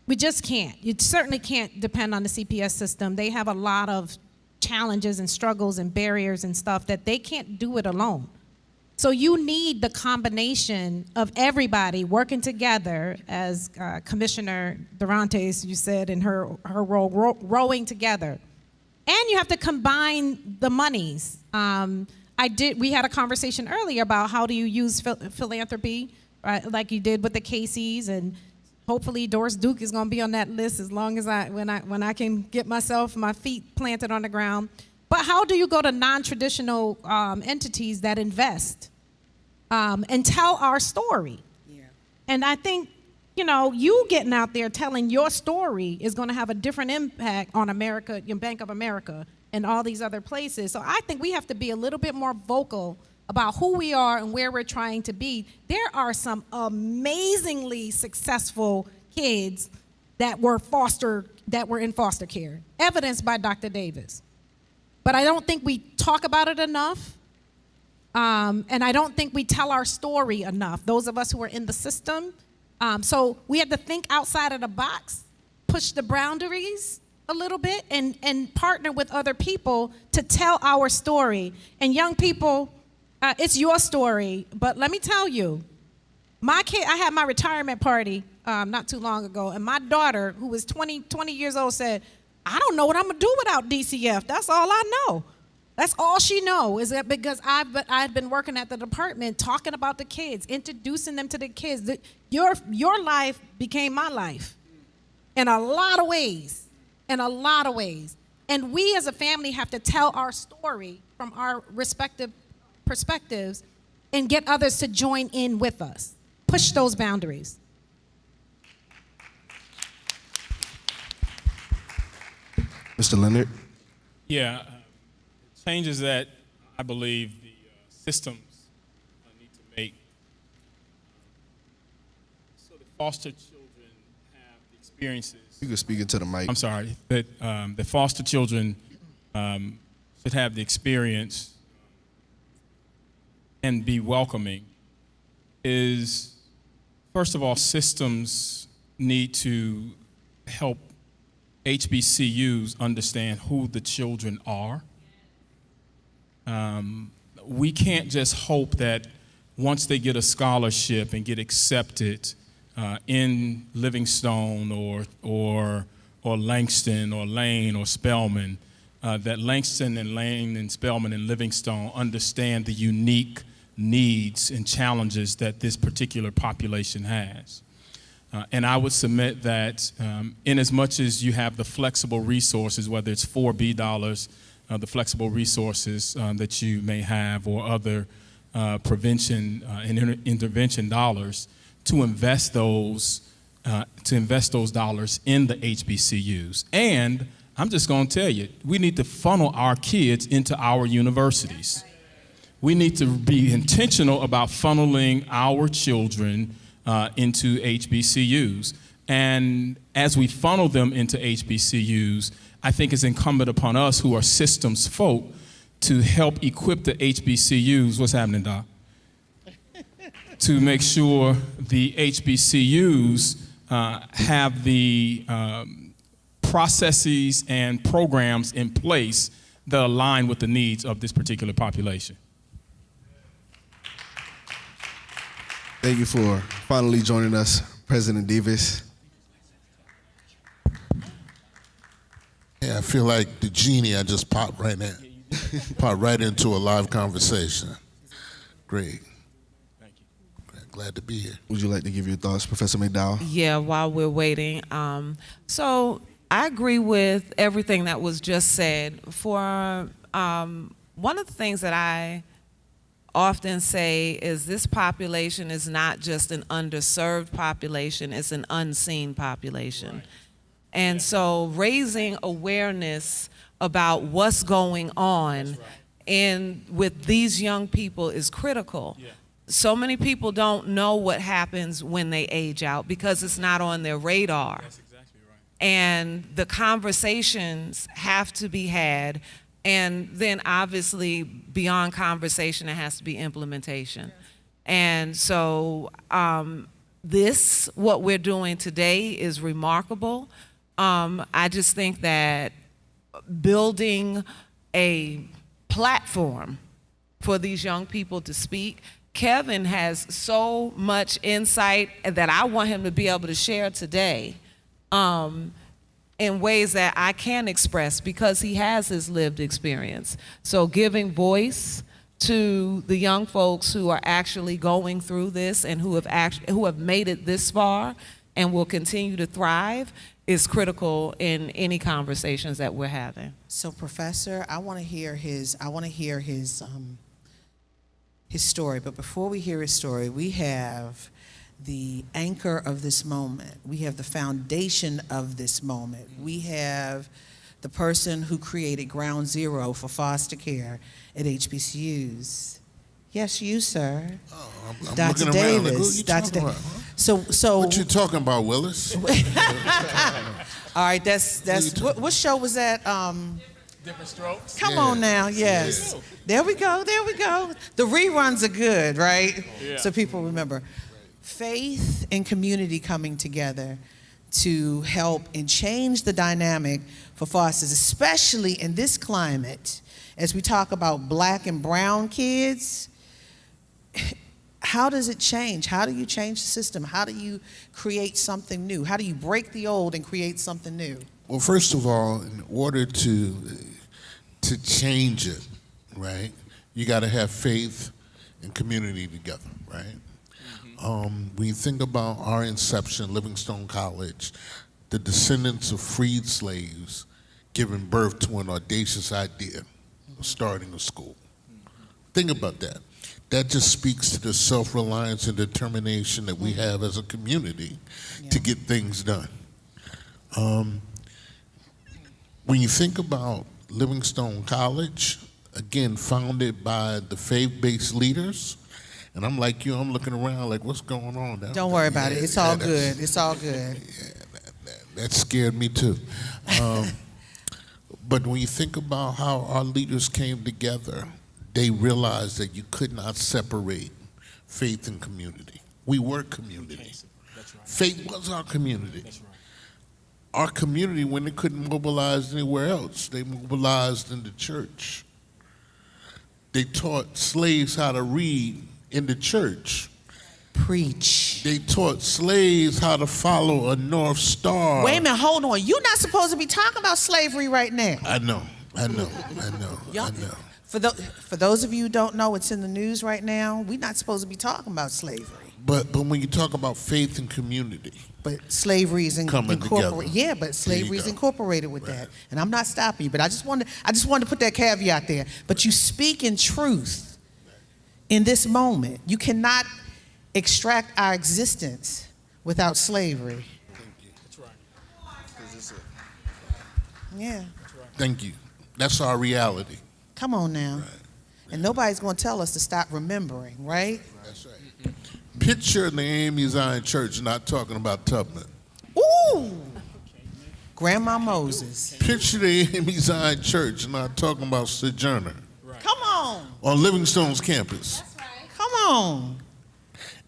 We just can't. You certainly can't depend on the CPS system. They have a lot of challenges and struggles and barriers and stuff that they can't do it alone. So you need the combination of everybody working together, as Commissioner Durantes, you said in her role, rowing together. And you have to combine the monies. We had a conversation earlier about how do you use philanthropy, right, like you did with the Casey's, and hopefully Doris Duke is going to be on that list as long as when I can get my feet planted on the ground. But how do you go to non-traditional entities that invest and tell our story? Yeah. And I think, you getting out there telling your story is going to have a different impact on America, Bank of America, and all these other places. So I think we have to be a little bit more vocal about who we are and where we're trying to be. There are some amazingly successful kids that were in foster care, evidenced by Dr. Davis. But I don't think we talk about it enough, and I don't think we tell our story enough, those of us who are in the system. So we have to think outside of the box, push the boundaries a little bit, and partner with other people to tell our story. And young people, it's your story, but let me tell you, I had my retirement party not too long ago, and my daughter, who was 20 years old, said, I don't know what I'm going to do without DCF. That's all I know. That's all she knows, is that because I've been working at the department talking about the kids, introducing them to the kids. Your life became my life in a lot of ways, And we as a family have to tell our story from our respective perspectives and get others to join in with us. Push those boundaries. Mr. Leonard? Yeah, changes that I believe the systems need to make so that foster children have the experiences. You can speak into the mic. I'm sorry, that foster children should have the experience and be welcoming is, first of all, systems need to help HBCUs understand who the children are. We can't just hope that once they get a scholarship and get accepted in Livingstone or Langston or Lane or Spelman, that Langston and Lane and Spelman and Livingstone understand the unique needs and challenges that this particular population has. And I would submit that in as much as you have the flexible resources, whether it's 4B dollars, the flexible resources that you may have, or other prevention and intervention dollars, to invest those dollars in the HBCUs. And I'm just going to tell you, we need to funnel our kids into our universities. We need to be intentional about funneling our children into HBCUs. And as we funnel them into HBCUs, I think it's incumbent upon us who are systems folk to help equip the HBCUs. What's happening, Doc? To make sure the HBCUs have the processes and programs in place that align with the needs of this particular population. Thank you for finally joining us, President Davis. Yeah, I feel like the genie. I just popped right in. Popped right into a live conversation. Great. Thank you. Glad to be here. Would you like to give your thoughts, Professor McDowell? Yeah, while we're waiting. So I agree with everything that was just said. For one of the things that I often say is this population is not just an underserved population, it's an unseen population. Right. And so raising awareness about what's going on with these young people is critical. Yeah. So many people don't know what happens when they age out because it's not on their radar. That's exactly right. And the conversations have to be had, and then obviously beyond conversation, it has to be implementation. Yes. And so what we're doing today is remarkable. I just think that building a platform for these young people to speak. Kevin has so much insight that I want him to be able to share today in ways that I can't express because he has his lived experience. So giving voice to the young folks who are actually going through this and who have made it this far and will continue to thrive is critical in any conversations that we're having. So, Professor, I want to hear his story. But before we hear his story, we have the anchor of this moment. We have the foundation of this moment. We have the person who created ground zero for foster care at HBCUs. Yes, you, sir. Oh, I'm Dr. looking Davis. around like, who you talking about? Huh? So What you talking about, Willis? all right, that's what show was that? Different Strokes? Come on now, yes. Yeah. There we go. The reruns are good, right? Yeah. So people remember. Faith and community coming together to help and change the dynamic for fosters, especially in this climate, as we talk about black and brown kids. How does it change? How do you change the system? How do you create something new? How do you break the old and create something new? Well, first of all, in order to change it, right, you got to have faith and community together, right? When you think about our inception, Livingstone College, the descendants of freed slaves giving birth to an audacious idea of starting a school. Think about that. That just speaks to the self-reliance and determination that we have as a community to get things done. When you think about Livingstone College, again, founded by the faith-based leaders, and I'm like you, I'm looking around like, what's going on down Don't worry about it. It's all good. It's all good. Yeah, that scared me too. But when you think about how our leaders came together, they realized that you could not separate faith and community. We were community. That's right. Faith was our community. That's right. our community, when they couldn't mobilize anywhere else, they mobilized in the church. They taught slaves how to read in the church. Preach. They taught slaves how to follow a North Star. Wait a minute, hold on. You're not supposed to be talking about slavery right now. I know. Y'all, for those of you who don't know, it's in the news right now. We're not supposed to be talking about slavery. But when you talk about faith and community, but slavery is coming together. Yeah, but slavery is incorporated with that. And I'm not stopping you, but I just wanted to put that caveat there. But you speak in truth in this moment. You cannot extract our existence without slavery. Thank you. That's right. Yeah. Thank you. That's our reality. Come on now. Right. And nobody's going to tell us to stop remembering, right? That's right. Picture the AME Zion Church, not talking about Tubman. Ooh! Grandma Moses. Picture the AME Zion Church, not talking about Sojourner. Right. Come on. On Livingstone's campus. That's right. Come on.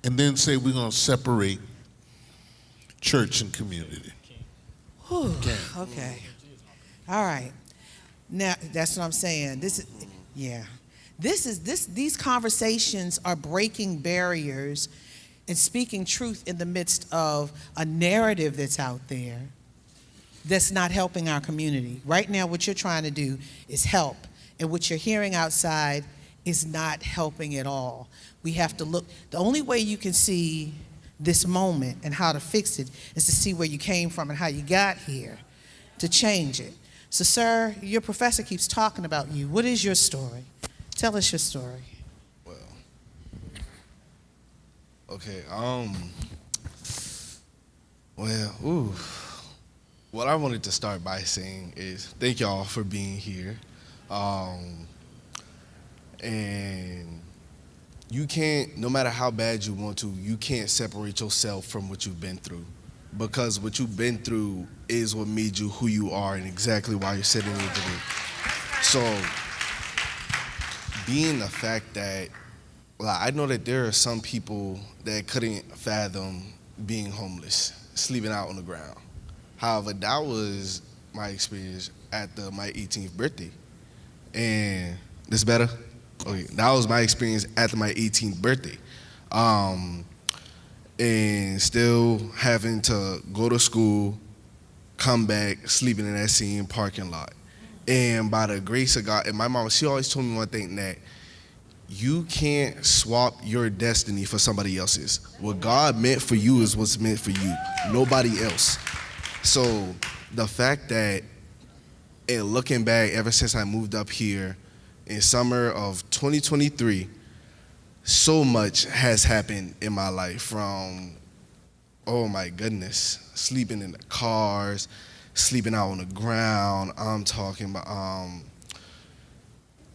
And then say we're going to separate church and community. Whew, okay. All right. Now, that's what I'm saying. These conversations are breaking barriers and speaking truth in the midst of a narrative that's out there that's not helping our community. Right now, what you're trying to do is help, and what you're hearing outside is not helping at all. We have to look. The only way you can see this moment and how to fix it is to see where you came from and how you got here to change it. So, sir, your professor keeps talking about you. What is your story? Tell us your story. Well, okay, what I wanted to start by saying is thank y'all for being here. And you can't, no matter how bad you want to, you can't separate yourself from what you've been through. Because what you've been through is what made you who you are and exactly why you're sitting here today. So, being the fact that, I know that there are some people that couldn't fathom being homeless, sleeping out on the ground. However, that was my experience at my 18th birthday. And this better? Okay, that was my experience at my 18th birthday. And still having to go to school, come back, sleeping in that same parking lot. And by the grace of God, and my mom, she always told me one thing, that you can't swap your destiny for somebody else's. What God meant for you is what's meant for you, nobody else. So the fact that, and looking back, ever since I moved up here in summer of 2023, so much has happened in my life, from, oh my goodness, sleeping in the cars, sleeping out on the ground. I'm talking about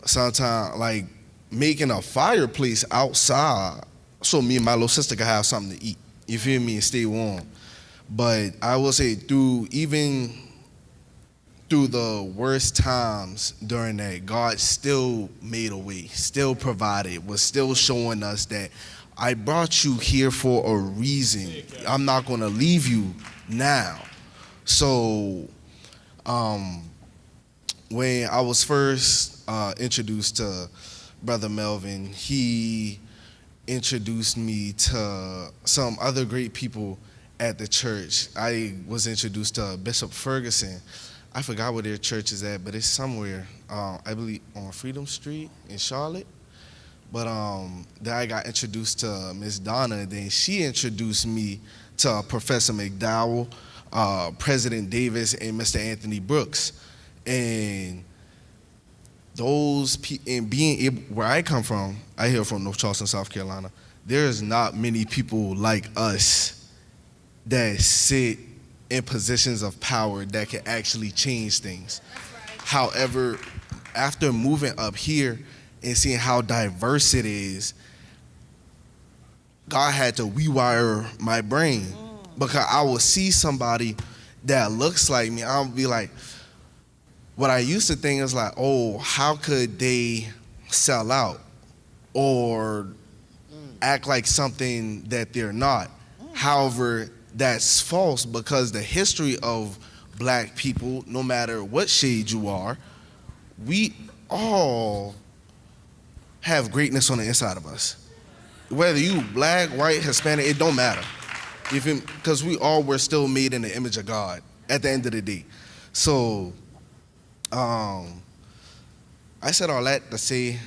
sometimes like making a fireplace outside so me and my little sister could have something to eat, you feel me, and stay warm. But I will say through the worst times during that, God still made a way, still provided, was still showing us that I brought you here for a reason. I'm not going to leave you now. So when I was first introduced to Brother Melvin, he introduced me to some other great people at the church. I was introduced to Bishop Ferguson. I forgot where their church is at, but it's somewhere, I believe on Freedom Street in Charlotte. But then I got introduced to Miss Donna, and then she introduced me to Professor McDowell, President Davis, and Mr. Anthony Brooks. And being able, where I come from, I hail from North Charleston, South Carolina, there's not many people like us that sit in positions of power that can actually change things. Right. However, after moving up here and seeing how diverse it is, God had to rewire my brain, because I would see somebody that looks like me, I'll be like, what I used to think is like, oh, how could they sell out or act like something that they're not? However, that's false, because the history of black people, no matter what shade you are, we all have greatness on the inside of us. Whether you black, white, Hispanic, it don't matter. Because we all were still made in the image of God at the end of the day. So, I said all that to say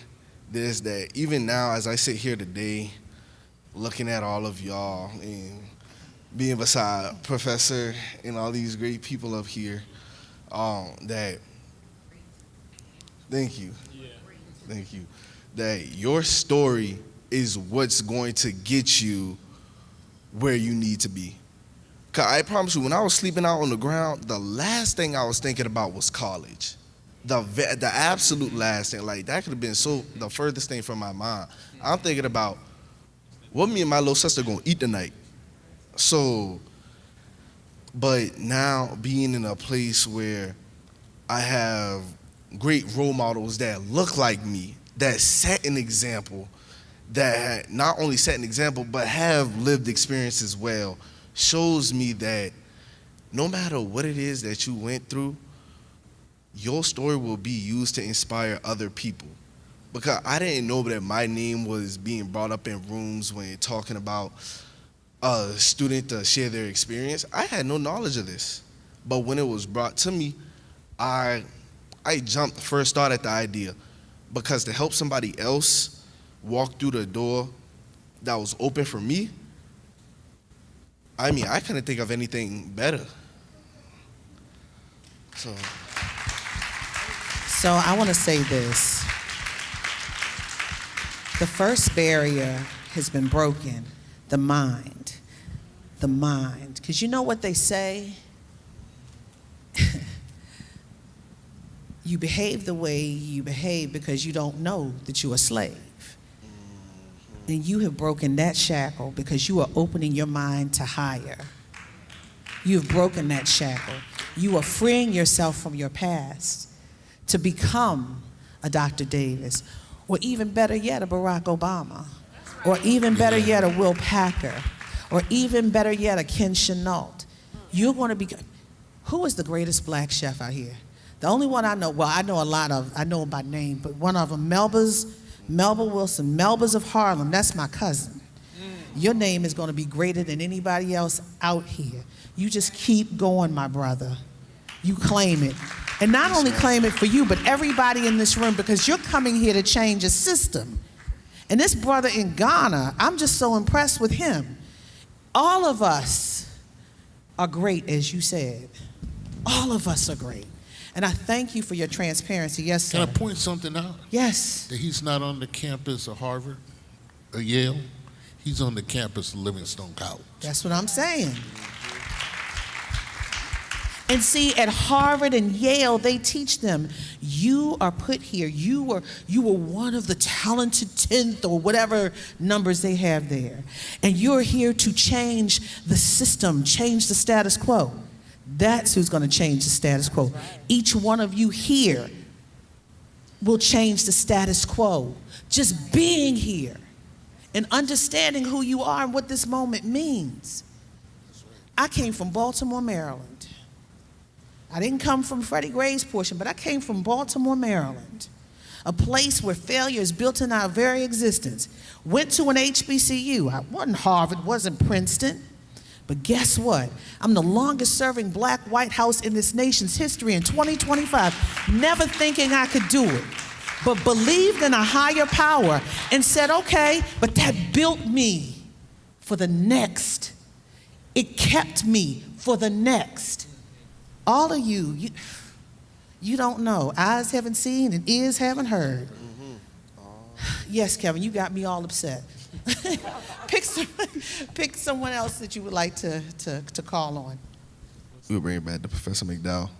this, that even now as I sit here today, looking at all of y'all and being beside Professor and all these great people up here, that, thank you, that your story is what's going to get you where you need to be. 'Cause I promise you, when I was sleeping out on the ground, the last thing I was thinking about was college. The absolute last thing. Like, that could have been the furthest thing from my mind. I'm thinking about what me and my little sister gonna eat tonight. So, but now being in a place where I have great role models that look like me, that set an example, that not only set an example, but have lived experience as well, shows me that no matter what it is that you went through, your story will be used to inspire other people. Because I didn't know that my name was being brought up in rooms when talking about a student to share their experience. I had no knowledge of this. But when it was brought to me, I jumped first thought at the idea. Because to help somebody else walk through the door that was open for me, I mean, I couldn't think of anything better. So I want to say this. The first barrier has been broken, the mind. The mind. Because you know what they say? You behave the way you behave because you don't know that you're a slave. And you have broken that shackle because you are opening your mind to higher. You've broken that shackle. You are freeing yourself from your past to become a Dr. Davis, or even better yet, a Barack Obama, or even better yet, a Will Packer, or even better yet, a Ken Chenault. You're going to be, who is the greatest black chef out here? The only one I know, well, I know a lot of, I know them by name, but one of them, Melba Wilson, Melba's of Harlem, that's my cousin. Your name is going to be greater than anybody else out here. You just keep going, my brother. You claim it. And not only claim it for you, but everybody in this room, because you're coming here to change a system. And this brother in Ghana, I'm just so impressed with him. All of us are great, as you said. All of us are great. And I thank you for your transparency. Yes, sir. Can I point something out? Yes. That he's not on the campus of Harvard or Yale. He's on the campus of Livingstone College. That's what I'm saying. And see, at Harvard and Yale, they teach them, you are put here. You were one of the talented 10th or whatever numbers they have there. And you're here to change the system, change the status quo. That's who's going to change the status quo. Each one of you here will change the status quo. Just being here and understanding who you are and what this moment means. I came from Baltimore, Maryland. I didn't come from Freddie Gray's portion, but I came from Baltimore, Maryland, a place where failure is built in our very existence. Went to an HBCU. I wasn't Harvard, wasn't Princeton. But guess what? I'm the longest serving black White House in this nation's history in 2025, never thinking I could do it, but believed in a higher power and said, okay, but that built me for the next. It kept me for the next. All of you don't know. Eyes haven't seen and ears haven't heard. Yes, Kevin, you got me all upset. Pick someone else that you would like to call on. We'll bring it back to Professor McDowell.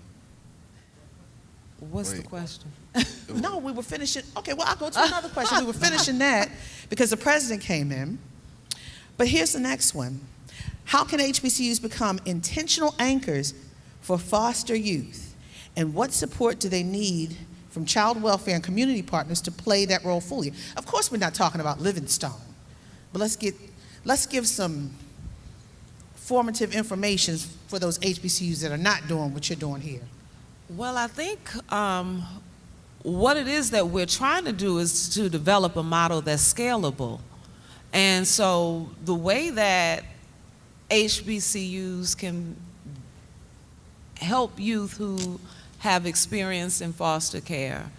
What's the question? No, we were finishing. Okay, well, I'll go to another question. We were finishing that because the president came in. But here's the next one. How can HBCUs become intentional anchors for foster youth? And what support do they need from child welfare and community partners to play that role fully? Of course, we're not talking about Livingstone, but let's give some formative information for those HBCUs that are not doing what you're doing here? Well, I think what it is that we're trying to do is to develop a model that's scalable. And so the way that HBCUs can help youth who have experience in foster care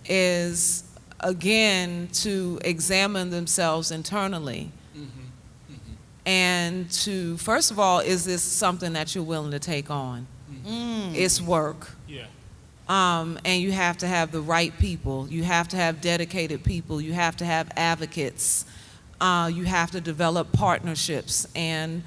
is, again, to examine themselves internally. And to, first of all, is this something that you're willing to take on? It's work. Yeah. And you have to have the right people. You have to have dedicated people. You have to have advocates. You have to develop partnerships and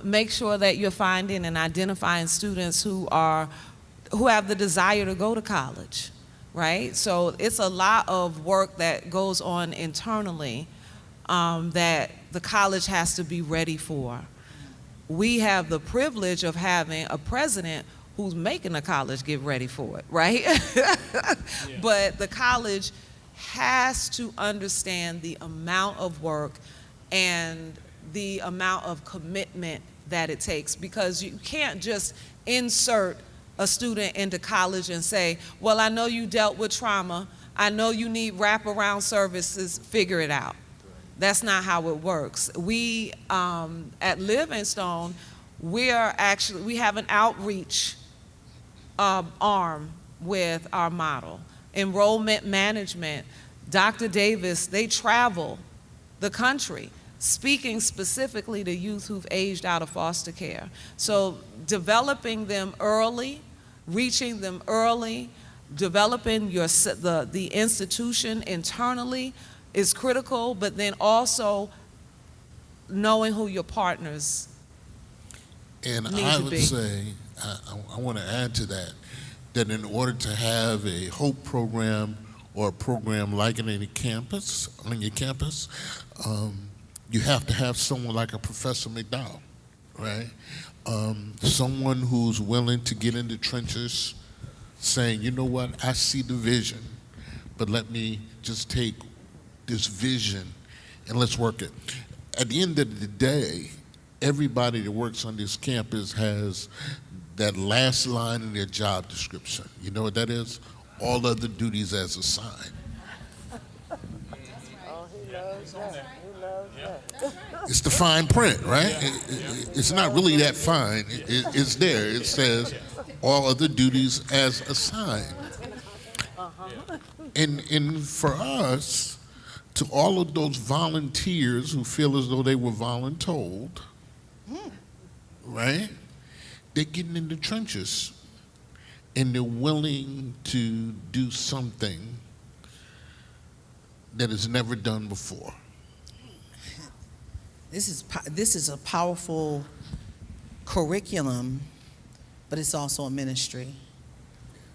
make sure that you're finding and identifying students who have the desire to go to college, right? So it's a lot of work that goes on internally that the college has to be ready for. We have the privilege of having a president who's making the college get ready for it, right? But the college has to understand the amount of work and the amount of commitment that it takes, because you can't just insert a student into college and say, well, I know you dealt with trauma, I know you need wraparound services, figure it out. That's not how it works. We, at Livingstone, we have an outreach arm with our model. Enrollment management, Dr. Davis, they travel the country speaking specifically to youth who've aged out of foster care. So developing them early, reaching them early, developing the institution internally is critical, but then also knowing who your partners And need I to would be. say, I want to add to that, that in order to have a HOPE program or a program like it on your campus, you have to have someone like a Professor McDowell, right? Someone who's willing to get in the trenches, saying, you know what, I see the vision, but let me just take this vision and let's work it. At the end of the day, everybody that works on this campus has that last line in their job description. You know what that is? All other duties as assigned. It's the fine print, right? It's not really that fine. It's there. It says all other duties as assigned. And for us, to all of those volunteers who feel as though they were voluntold, right? They're getting in the trenches and they're willing to do something that is never done before. This is a powerful curriculum, but it's also a ministry.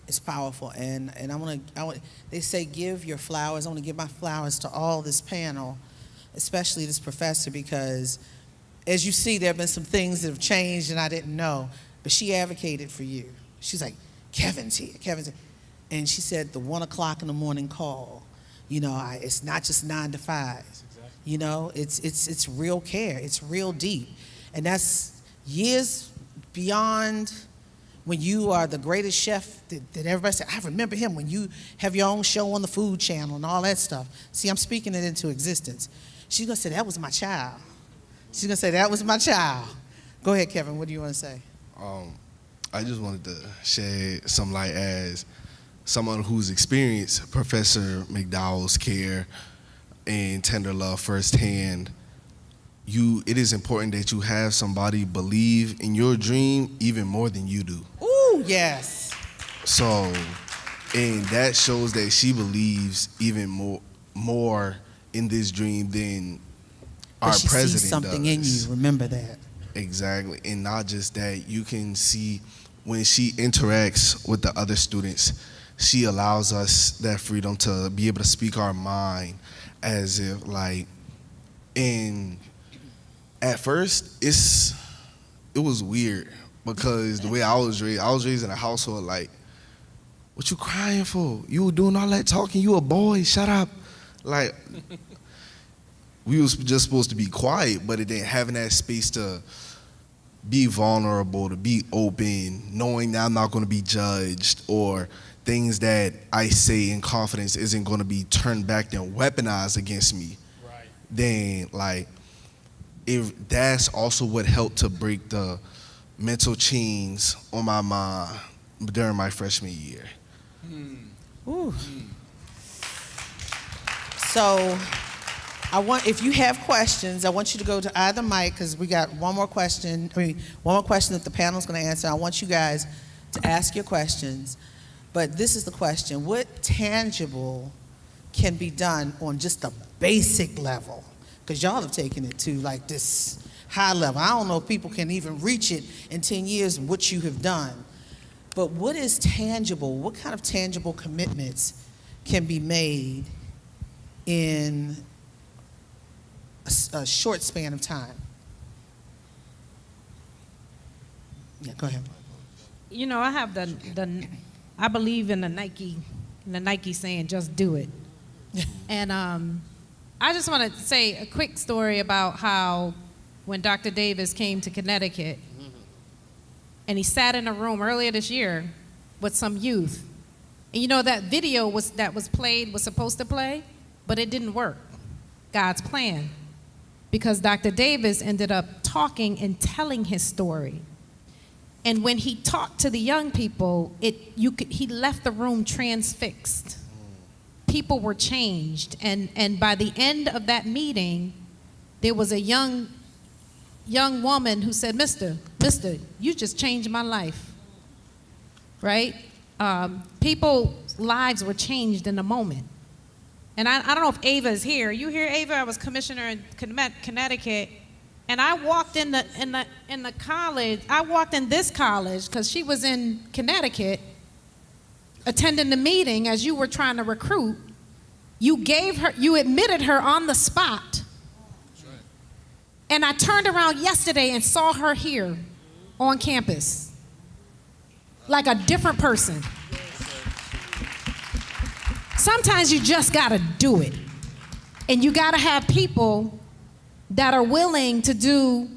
It's powerful, and I want. They say give your flowers. I want to give my flowers to all this panel, especially this professor, because as you see, there have been some things that have changed and I didn't know, but she advocated for you. She's like, Kevin's here, and she said the 1 o'clock in the morning call. You know, it's not just 9 to 5. Exactly. You know, it's real care. It's real deep, and that's years beyond. When you are the greatest chef that everybody said, I remember him when you have your own show on the Food Channel and all that stuff. See, I'm speaking it into existence. She's gonna say, that was my child. She's gonna say, that was my child. Go ahead, Kevin, what do you wanna say? I just wanted to shed some light as someone who's experienced Professor McDowell's care and tender love firsthand. It is important that you have somebody believe in your dream even more than you do. Ooh, yes. So, and that shows that she believes even more in this dream than our she president sees something does. in you, remember that. Exactly, and not just that, you can see when she interacts with the other students, she allows us that freedom to be able to speak our mind as if like, in at first, it was weird because the way I was raised in a household like, what you crying for? You were doing all that talking, you a boy, shut up. Like, we was just supposed to be quiet, but it didn't having that space to be vulnerable, to be open, knowing that I'm not going to be judged, or things that I say in confidence isn't going to be turned back and weaponized against me, Right. then like, if that's also what helped to break the mental chains on my mind during my freshman year. Ooh. So, if you have questions, I want you to go to either mic, because we got one more question that the panel's going to answer. I want you guys to ask your questions. But this is the question: what tangible can be done on just a basic level? Because y'all have taken it to like this high level. I don't know if people can even reach it in 10 years, what you have done. But what is tangible? What kind of tangible commitments can be made in a short span of time? Yeah, go ahead. You know, I have I believe in the Nike saying, just do it. And I just want to say a quick story about how when Dr. Davis came to Connecticut, and he sat in a room earlier this year with some youth. And you know, that video that was played was supposed to play, but it didn't work. God's plan. Because Dr. Davis ended up talking and telling his story. And when he talked to the young people, he left the room transfixed. People were changed. And by the end of that meeting, there was a young woman who said, Mister, you just changed my life, right? People's lives were changed in a moment. And I don't know if Ava is here. Are you here, Ava? I was commissioner in Connecticut, and I walked in the college. I walked in this college because she was in Connecticut, attending the meeting as you were trying to recruit. You admitted her on the spot. And I turned around yesterday and saw her here on campus, like a different person. Sometimes you just gotta do it. And you gotta have people that are willing to do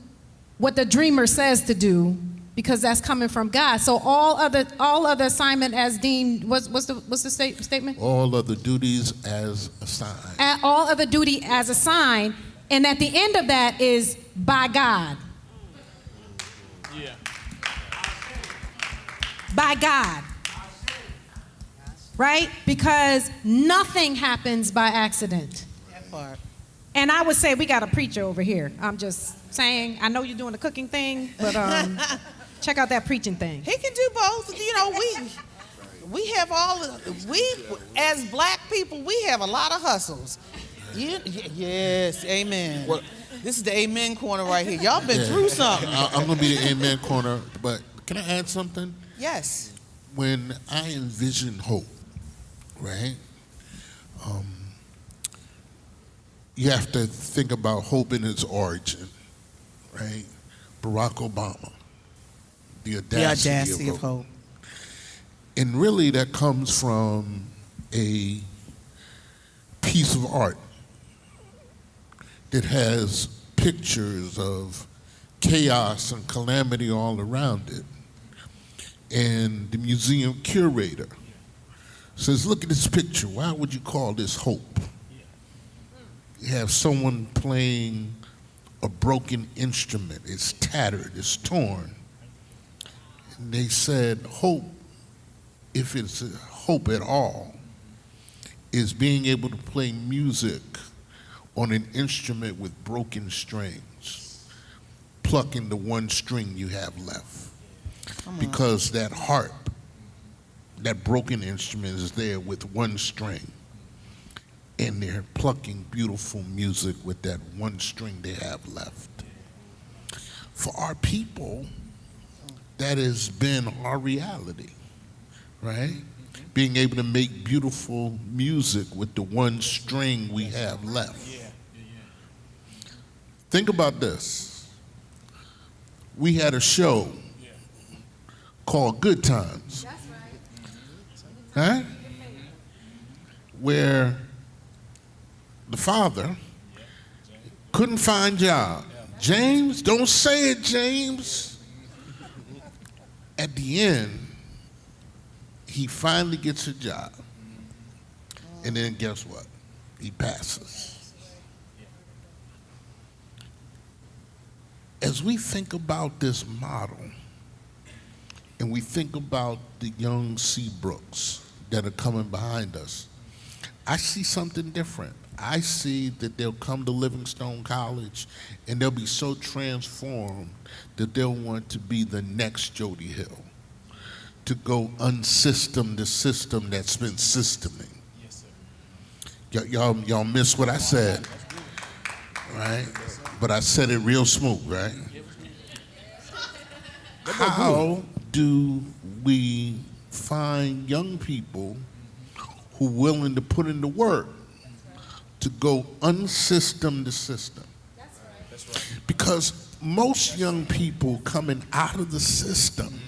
what the dreamer says to do, because that's coming from God. So all other assignment as deemed, what's the statement? All other duties as assigned. All other duty as assigned. And at the end of that is by God. Yeah. By God. Right? Because nothing happens by accident. That part. And I would say we got a preacher over here. I'm just saying, I know you're doing the cooking thing, but check out that preaching thing. He can do both. You know, we have as black people, we have a lot of hustles. Yes, amen. Well, this is the amen corner right here. Y'all been through something. I'm going to be the amen corner, but can I add something? Yes. When I envision hope, right, you have to think about hope in its origin, right? Barack Obama, the audacity of hope. And really that comes from a piece of art that has pictures of chaos and calamity all around it. And the museum curator says, look at this picture. Why would you call this hope? You have someone playing a broken instrument. It's tattered, it's torn. And they said, hope, if it's a hope at all, is being able to play music on an instrument with broken strings, plucking the one string you have left. Because that harp, that broken instrument is there with one string, and they're plucking beautiful music with that one string they have left. For our people, that has been our reality, right? Being able to make beautiful music with the one string we have left. Think about this. We had a show called Good Times. Huh? Where the father couldn't find a job. James, don't say it, James. at the end, he finally gets a job. And then guess what? He passes. As we think about this model, and we think about the young Seabrooks that are coming behind us, I see something different. I see that they'll come to Livingstone College and they'll be so transformed that they'll want to be the next Jody Hill, to go unsystem the system that's been systeming. Yes, sir. Y'all miss what I said, right? But I said it real smooth, right? How do we find young people who are willing to put in the work to go unsystem the system? That's right. Because most young people coming out of the system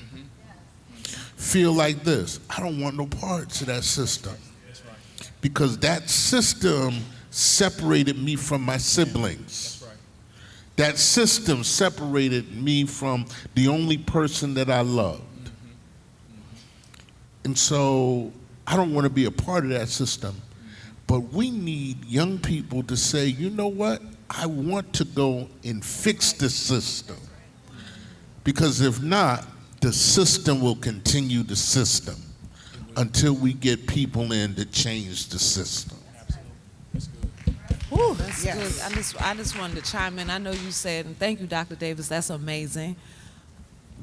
feel like this: I don't want no parts of that system. That's right. Because that system separated me from my siblings. That's right. That system separated me from the only person that I loved. And so I don't want to be a part of that system. But we need young people to say, you know what? I want to go and fix the system. Because if not, the system will continue the system until we get people in to change the system. That's good. I just wanted to chime in. I know you said, and thank you, Dr. Davis, that's amazing.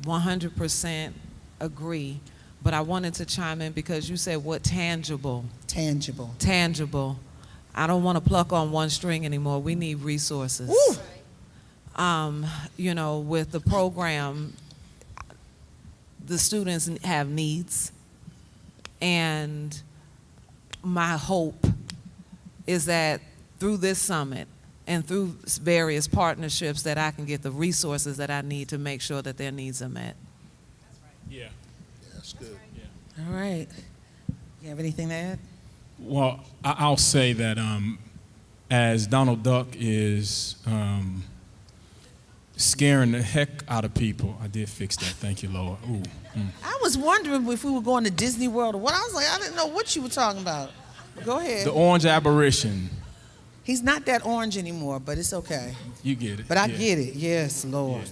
100% agree. But I wanted to chime in because you said what tangible? Tangible. Tangible. I don't want to pluck on one string anymore. We need resources. You know, with the program, the students have needs. And my hope is that through this summit and through various partnerships that I can get the resources that I need to make sure that their needs are met. Yeah. That's good. All right. You have anything to add? Well, I'll say that as Donald Duck is scaring the heck out of people, I did fix that. Thank you, Lord. Ooh. I was wondering if we were going to Disney World or what. I was like, I didn't know what you were talking about. Go ahead. The orange apparition. He's not that orange anymore, but it's okay. You get it. But I Yeah. get it. Yes, Lord.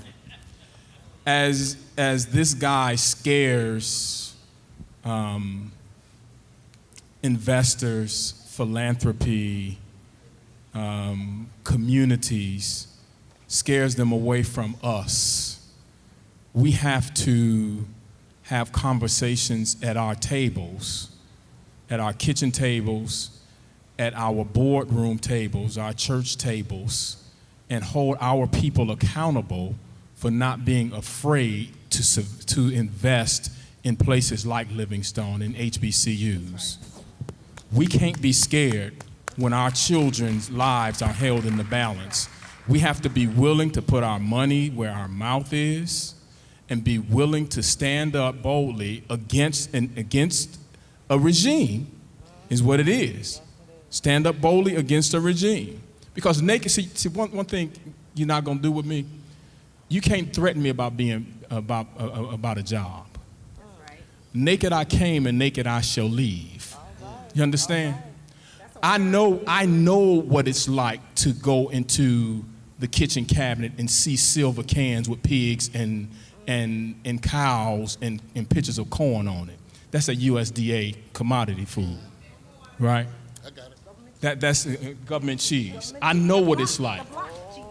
Yeah. As this guy scares investors, philanthropy, communities, scares them away from us, we have to have conversations at our tables, at our kitchen tables, at our boardroom tables, our church tables, and hold our people accountable for not being afraid to invest in places like Livingstone and HBCUs. We can't be scared when our children's lives are held in the balance. We have to be willing to put our money where our mouth is and be willing to stand up boldly against a regime, is what it is. Stand up boldly against a regime. Because naked, see one thing you're not gonna do with me, you can't threaten me about about a job. Naked I came and naked I shall leave. You understand? I know what it's like to go into the kitchen cabinet and see silver cans with pigs and cows and pictures of corn on it. That's a USDA commodity food, right? I got it. That's government cheese. I know what it's like.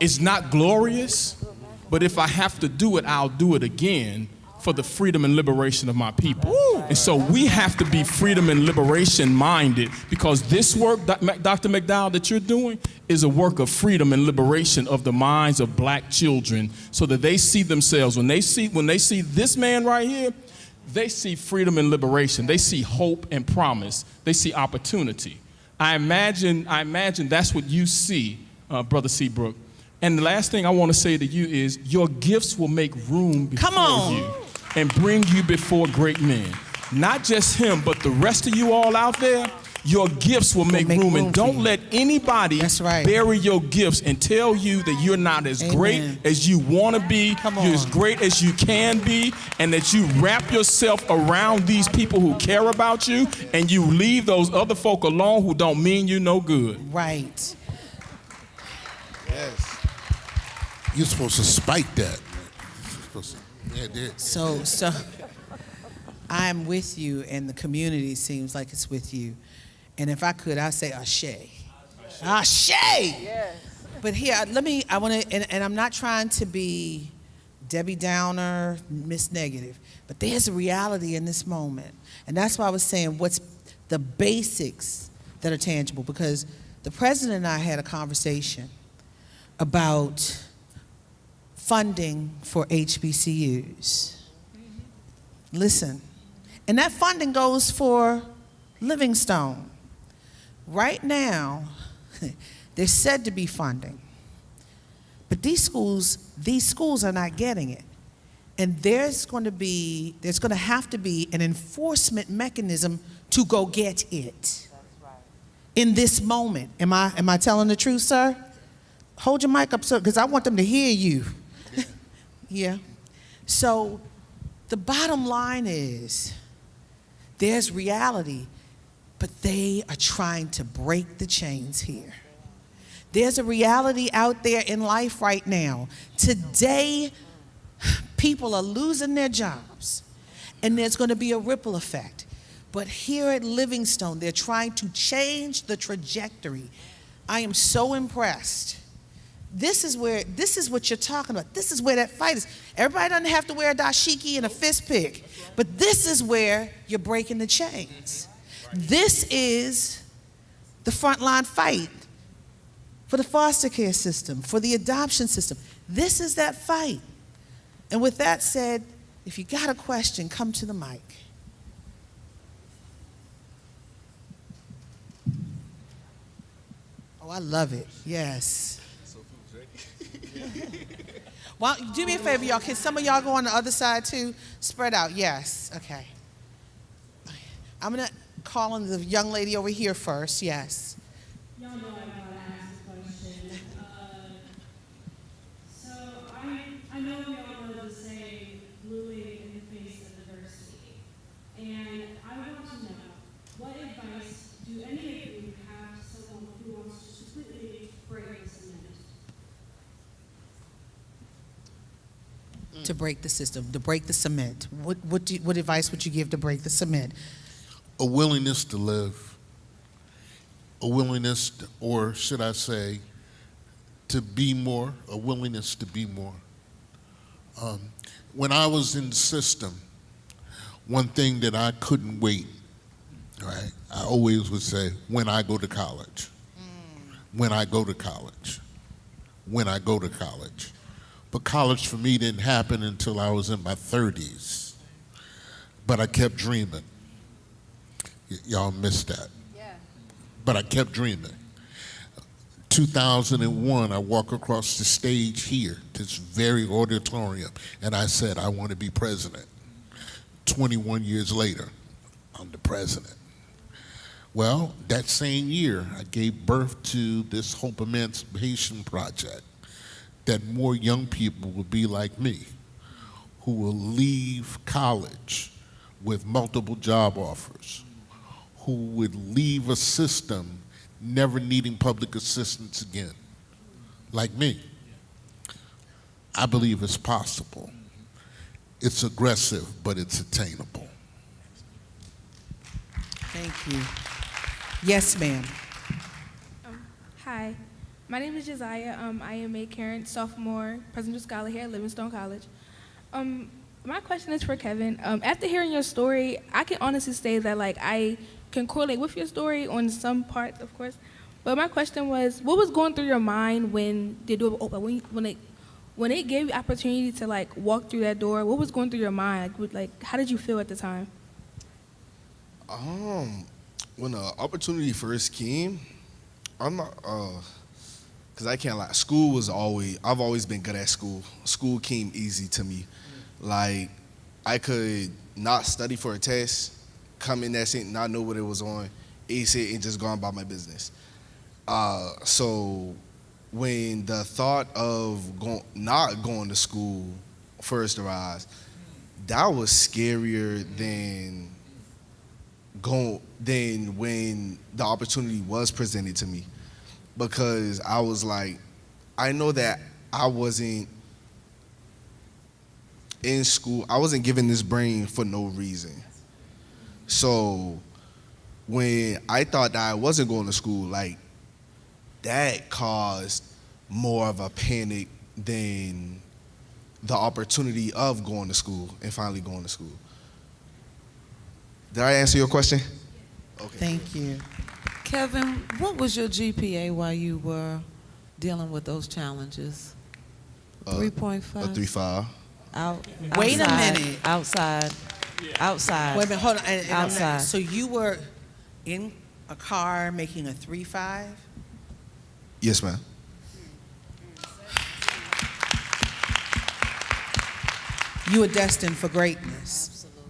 It's not glorious, but if I have to do it, I'll do it again for the freedom and liberation of my people. And so we have to be freedom and liberation minded, because this work, Dr. McDowell, that you're doing is a work of freedom and liberation of the minds of black children, so that they see themselves, when they see this man right here, they see freedom and liberation. They see hope and promise. They see opportunity. I imagine that's what you see, Brother Seabrook. And the last thing I want to say to you is your gifts will make room before you and bring you before great men. Not just him, but the rest of you all out there, your gifts will make room. And for don't you. let anybody That's right. bury your gifts and tell you that you're not as Amen. great as you want to be, Come you're as on. great as you can be, and that you wrap yourself around these people who care about you, and you leave those other folk alone who don't mean you no good. Right. Yes. You're supposed to spike that. You're supposed to, yeah, there. So I'm with you, and the community seems like it's with you. And if I could, I'd say Ashe. Ashe! Yes. But here, I want to, and I'm not trying to be Debbie Downer, Miss Negative, but there's a reality in this moment. And that's why I was saying what's the basics that are tangible, because the president and I had a conversation about funding for HBCUs. Listen, and that funding goes for Livingstone. Right now, there's said to be funding, but these schools are not getting it. And there's going to have to be an enforcement mechanism to go get it. In this moment. Am I telling the truth, sir? Hold your mic up, sir, because I want them to hear you. Yeah. So the bottom line is there's reality, but they are trying to break the chains here. There's a reality out there in life right now. Today, people are losing their jobs, and there's going to be a ripple effect. But here at Livingstone, they're trying to change the trajectory. I am so impressed. This is what you're talking about. This is where that fight is. Everybody doesn't have to wear a dashiki and a fist pick, but this is where you're breaking the chains. This is the frontline fight for the foster care system, for the adoption system. This is that fight. And with that said, if you got a question, come to the mic. Oh, I love it. Yes. Well, do me a favor, y'all. Can some of y'all go on the other side too? Spread out. Yes. Okay. I'm going to call on the young lady over here first. Yes. Y'all know I gotta ask a question. So I know we all know the saying, "Blooming in the face of diversity," and I want to know what advice do any of you have to someone who wants to completely break the cement? To break the system, to break the cement. What advice would you give to break the cement? A willingness to live, a willingness, or should I say, to be more, a willingness to be more. When I was in the system, one thing that I couldn't wait, right, I always would say, when I go to college, when I go to college, when I go to college. But college for me didn't happen until I was in my 30s. But I kept dreaming. Y'all missed that. Yeah. But I kept dreaming. 2001, I walk across the stage here, this very auditorium, and I said, I want to be president. 21 years later, I'm the president. Well, that same year, I gave birth to this Hope Emancipation Project, that more young people will be like me, who will leave college with multiple job offers, who would leave a system never needing public assistance again, like me. I believe it's possible. It's aggressive, but it's attainable. Thank you. Yes, ma'am. Hi, my name is Josiah. I am a current sophomore presidential scholar here at Livingstone College. My question is for Kevin. After hearing your story, I can honestly say that I can correlate with your story on some parts, of course. But my question was, what was going through your mind when the door opened? When it gave you opportunity to walk through that door, what was going through your mind? How did you feel at the time? When the opportunity first came, I'm not, cause I can't lie. I've always been good at school. School came easy to me. I could not study for a test, come in that scene, not know what it was on, ace it and just go on about my business. So when the thought of not going to school first arose, that was scarier than when the opportunity was presented to me, because I was like, I know that I wasn't in school, I wasn't given this brain for no reason. So when I thought that I wasn't going to school, like, that caused more of a panic than the opportunity of going to school and finally going to school. Did I answer your question? Okay. Thank you. Kevin, what was your GPA while you were dealing with those challenges? 3.5? A 3.5. Wait a Outside, minute. Outside. Wait a minute, hold on. And I'm not- Outside. so you were in a car making a 3.5? Yes, ma'am. You are destined for greatness. Absolutely.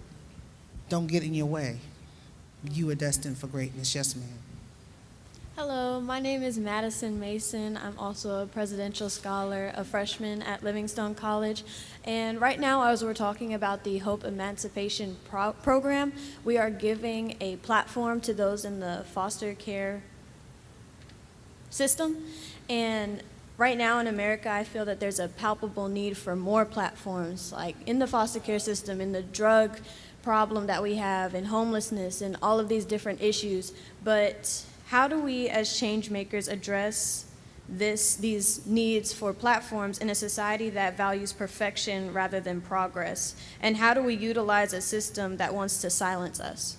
Don't get in your way. You are destined for greatness. Yes, ma'am. Hello, my name is Madison Mason. I'm also a presidential scholar, a freshman at Livingstone College. And right now, as we're talking about the Hope Emancipation Program, we are giving a platform to those in the foster care system. And right now in America, I feel that there's a palpable need for more platforms, like in the foster care system, in the drug problem that we have, in homelessness, and all of these different issues. But how do we as change makers address these needs for platforms in a society that values perfection rather than progress? And how do we utilize a system that wants to silence us?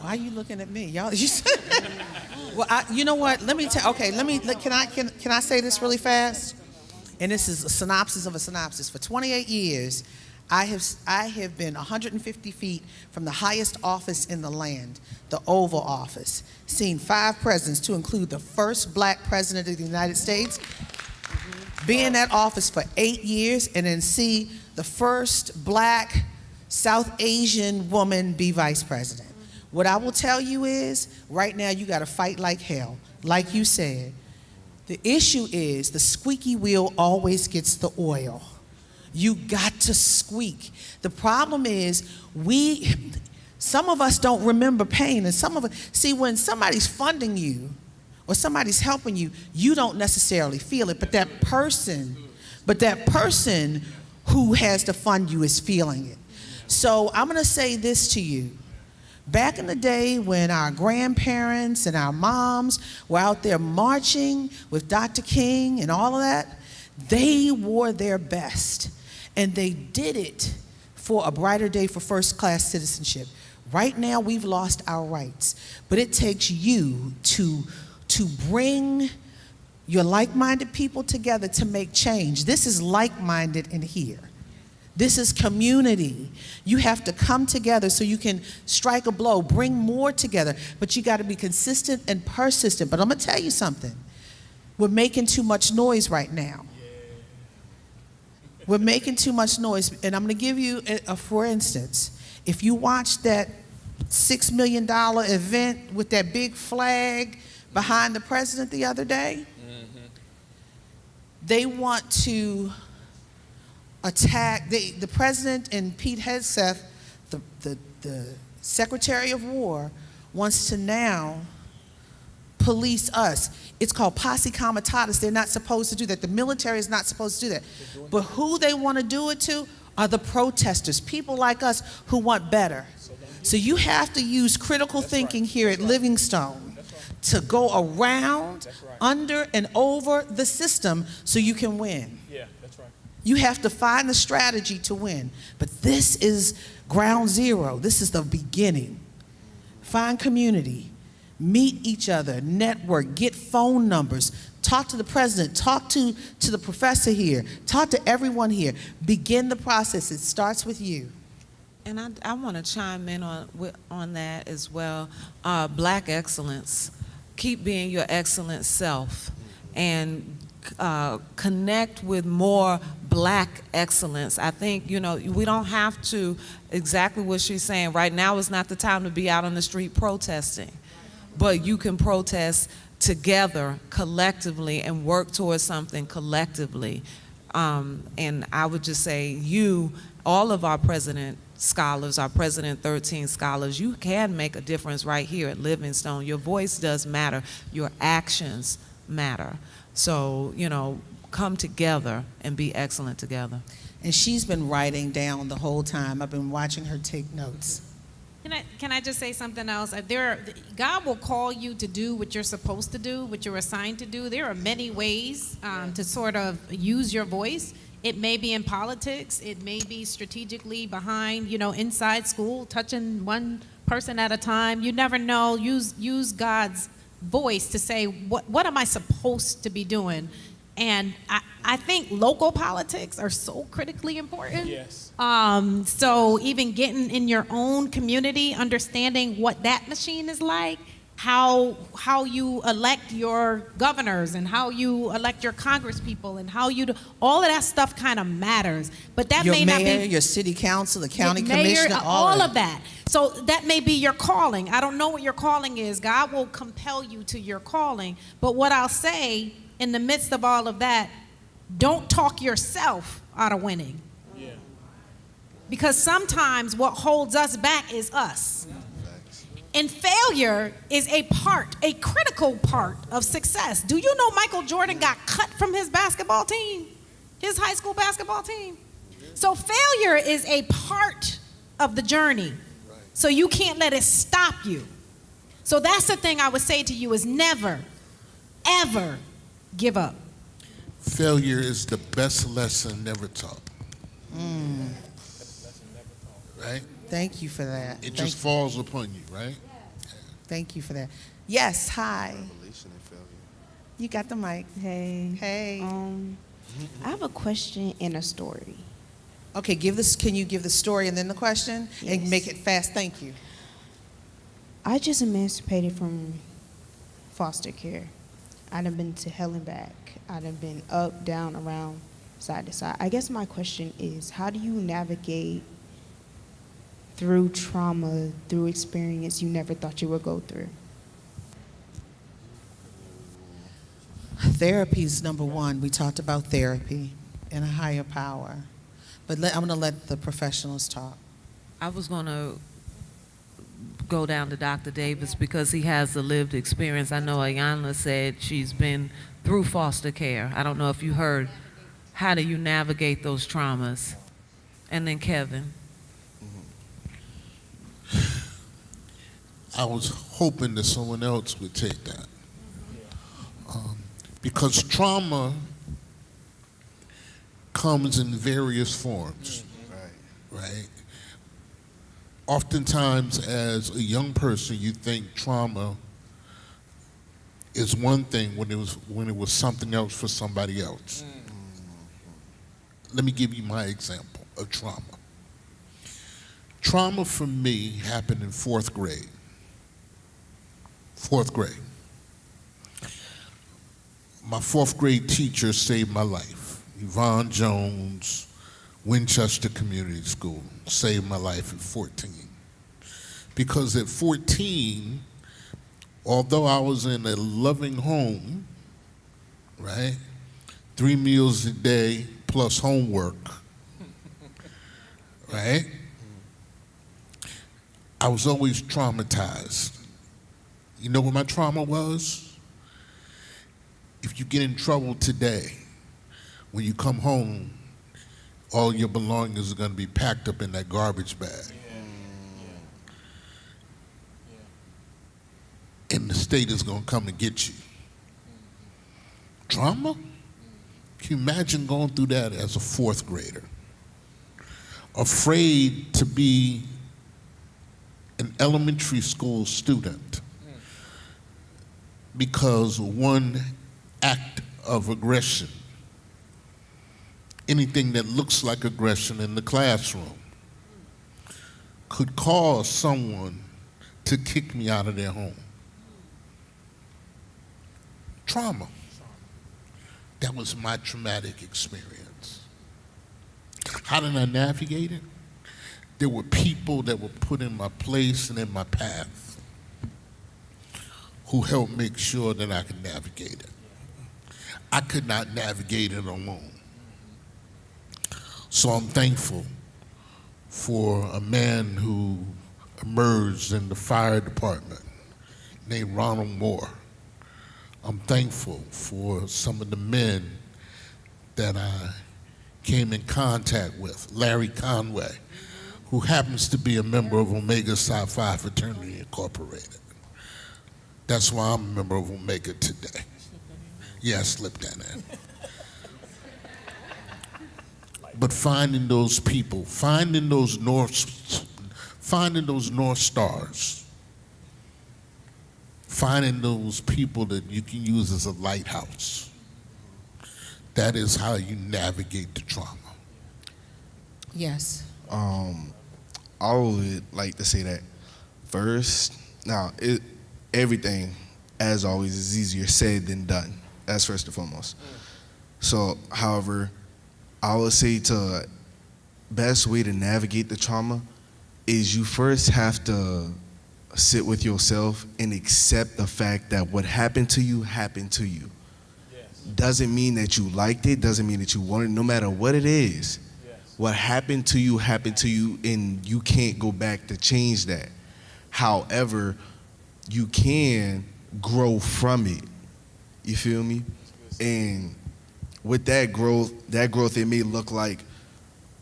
Why are you looking at me? Y'all, well, you know what? Let me tell. Okay, can I say this really fast? And this is a synopsis of a synopsis. For 28 years, I have been 150 feet from the highest office in the land, the Oval Office, seen 5 presidents, to include the first black president of the United States, be in that office for 8 years, and then see the first black South Asian woman be vice president. What I will tell you is, right now you gotta fight like hell. Like you said, the issue is the squeaky wheel always gets the oil. You got to squeak. The problem is some of us don't remember pain, and some of us, see, when somebody's funding you or somebody's helping you, you don't necessarily feel it, but that person who has to fund you is feeling it. So I'm gonna say this to you. Back in the day when our grandparents and our moms were out there marching with Dr. King and all of that, they wore their best. And they did it for a brighter day for first-class citizenship. Right now, we've lost our rights. But it takes you to bring your like-minded people together to make change. This is like-minded in here. This is community. You have to come together so you can strike a blow, bring more together, but you gotta be consistent and persistent. But I'm gonna tell you something. We're making too much noise right now. We're making too much noise, and I'm gonna give you a for instance. If you watch that $6 million event with that big flag behind the president the other day, they want to attack, the president and Pete Hegseth, the Secretary of War, wants to now police us. It's called posse comitatus. They're not supposed to do that. The military is not supposed to do that. But who they want to do it to are the protesters, people like us who want better. So you have to use critical thinking here at Livingstone to go around, under, and over the system so you can win. Yeah, that's right. You have to find the strategy to win. But this is ground zero. This is the beginning. Find community. Meet each other, network, get phone numbers, talk to the president, talk to the professor here, talk to everyone here. Begin the process. It starts with you. And I want to chime in on that as well. Black excellence. Keep being your excellent self and connect with more Black excellence. I think, we don't have to, exactly what she's saying, right now is not the time to be out on the street protesting, but you can protest together, collectively, and work towards something collectively. And I would just say all of our President scholars, our President 13 scholars, you can make a difference right here at Livingstone. Your voice does matter. Your actions matter. So, come together and be excellent together. And she's been writing down the whole time. I've been watching her take notes. Can I just say something else? God will call you to do what you're supposed to do, what you're assigned to do. There are many ways to sort of use your voice. It may be in politics. It may be strategically behind, inside school, touching one person at a time. You never know. Use God's voice to say, what am I supposed to be doing? And I think local politics are so critically important. Yes. So even getting in your own community, understanding what that machine is like, how you elect your governors and how you elect your congresspeople and how you do, all of that stuff kind of matters. But that Your may mayor, not be your city council, the county mayor, commissioner, all of that. So that may be your calling. I don't know what your calling is. God will compel you to your calling. But what I'll say, in the midst of all of that, don't talk yourself out of winning. Yeah. Because sometimes what holds us back is us. And failure is a critical part of success. Do you know Michael Jordan got cut from his basketball team, his high school basketball team? So failure is a part of the journey. So you can't let it stop you. So that's the thing I would say to you is never, ever give up. Failure is the best lesson never taught. Right? Thank you for that. It just falls upon you, right? Thank you for that. Yes, hi. Revelation and failure. You got the mic. Hey. Hey. I have a question and a story. Okay, can you give the story and then the question? And Yes. make it fast, thank you. I just emancipated from foster care. I done been to hell and back. I done been up, down, around, side to side. I guess my question is, how do you navigate through trauma, through experience you never thought you would go through? Therapy is number one. We talked about therapy and a higher power. But I'm going to let the professionals talk. I was going to go down to Dr. Davis because he has the lived experience. I know Ayanna said she's been through foster care. I don't know if you heard, how do you navigate those traumas? And then Kevin. I was hoping that someone else would take that. Because trauma comes in various forms, right? Oftentimes, as a young person, you think trauma is one thing when it was something else for somebody else. Let me give you my example of trauma. Trauma for me happened in fourth grade. Fourth grade. My fourth grade teacher saved my life. Yvonne Jones, Winchester Community School, saved my life at 14. Because at 14, although I was in a loving home, right, 3 meals a day plus homework, right, I was always traumatized. You know what my trauma was? If you get in trouble today, when you come home, all your belongings are going to be packed up in that garbage bag. And the state is going to come and get you. Trauma? Can you imagine going through that as a fourth grader? Afraid to be an elementary school student because one act of aggression, anything that looks like aggression in the classroom, could cause someone to kick me out of their home. Trauma. That was my traumatic experience. How did I navigate it? There were people that were put in my place and in my path who helped make sure that I could navigate it. I could not navigate it alone. So I'm thankful for a man who emerged in the fire department named Ronald Moore. I'm thankful for some of the men that I came in contact with. Larry Conway, who happens to be a member of Omega Psi Phi Fraternity Incorporated. That's why I'm a member of Omega today. Yeah, I slipped that in. But finding those people, finding those North Stars, finding those people that you can use as a lighthouse. That is how you navigate the trauma. Yes. I would like to say that first. Now, everything, as always, is easier said than done. That's first and foremost. So, however, I would say the best way to navigate the trauma is you first have to sit with yourself and accept the fact that what happened to you happened to you. Yes. Doesn't mean that you liked it, doesn't mean that you wanted it, no matter what it is. Yes. What happened to you, and you can't go back to change that. However, you can grow from it. You feel me? And with that growth, it may look like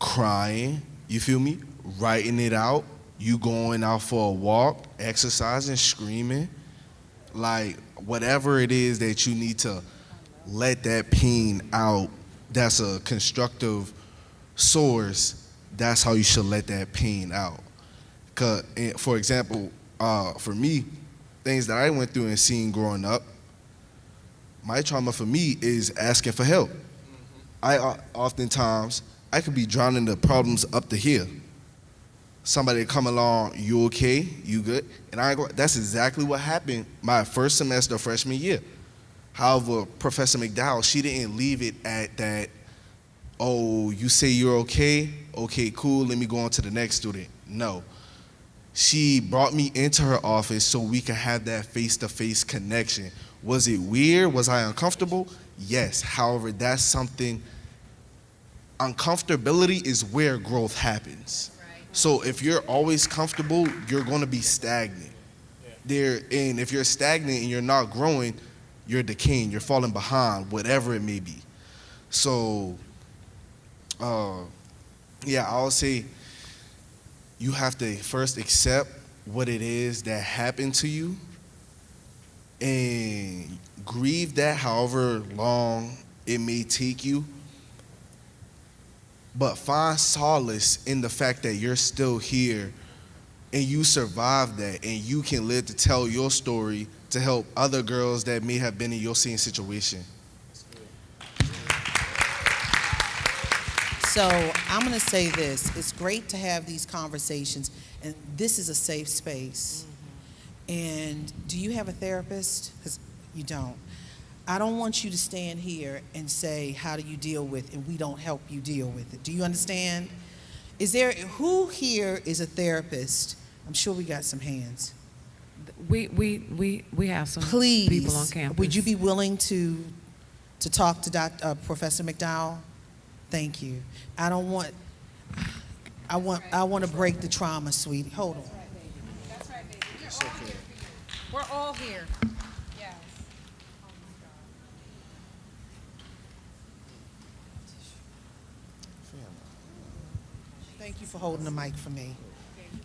crying, you feel me? Writing it out, you going out for a walk, exercising, screaming, like whatever it is that you need to let that pain out, that's a constructive source, that's how you should let that pain out. 'Cause, for example, for me, things that I went through and seen growing up, my trauma for me is asking for help. Oftentimes, I could be drowning the problems up to here. Somebody come along, you okay, you good? And that's exactly what happened my first semester of freshman year. However, Professor McDowell, she didn't leave it at that, oh, you say you're okay? Okay, cool, let me go on to the next student. No. She brought me into her office so we could have that face-to-face connection. Was it weird? Was I uncomfortable? Yes. However, that's something, uncomfortability is where growth happens. So if you're always comfortable, you're going to be stagnant. And if you're stagnant and you're not growing, you're decaying, you're falling behind, whatever it may be. So, yeah, I would say you have to first accept what it is that happened to you and grieve that however long it may take you. But find solace in the fact that you're still here and you survived that and you can live to tell your story to help other girls that may have been in your same situation. So I'm going to say this. It's great to have these conversations, and this is a safe space. And do you have a therapist? Because you don't. I don't want you to stand here and say, how do you deal with it, and we don't help you deal with it. Do you understand? Who here is a therapist? I'm sure we got some hands. We have some Please, people on campus. would you be willing to talk to Professor McDowell? Thank you. I want to break the trauma, sweetie. Hold on. That's right, baby. It's okay. We're all here. Yes. Thank you for holding the mic for me.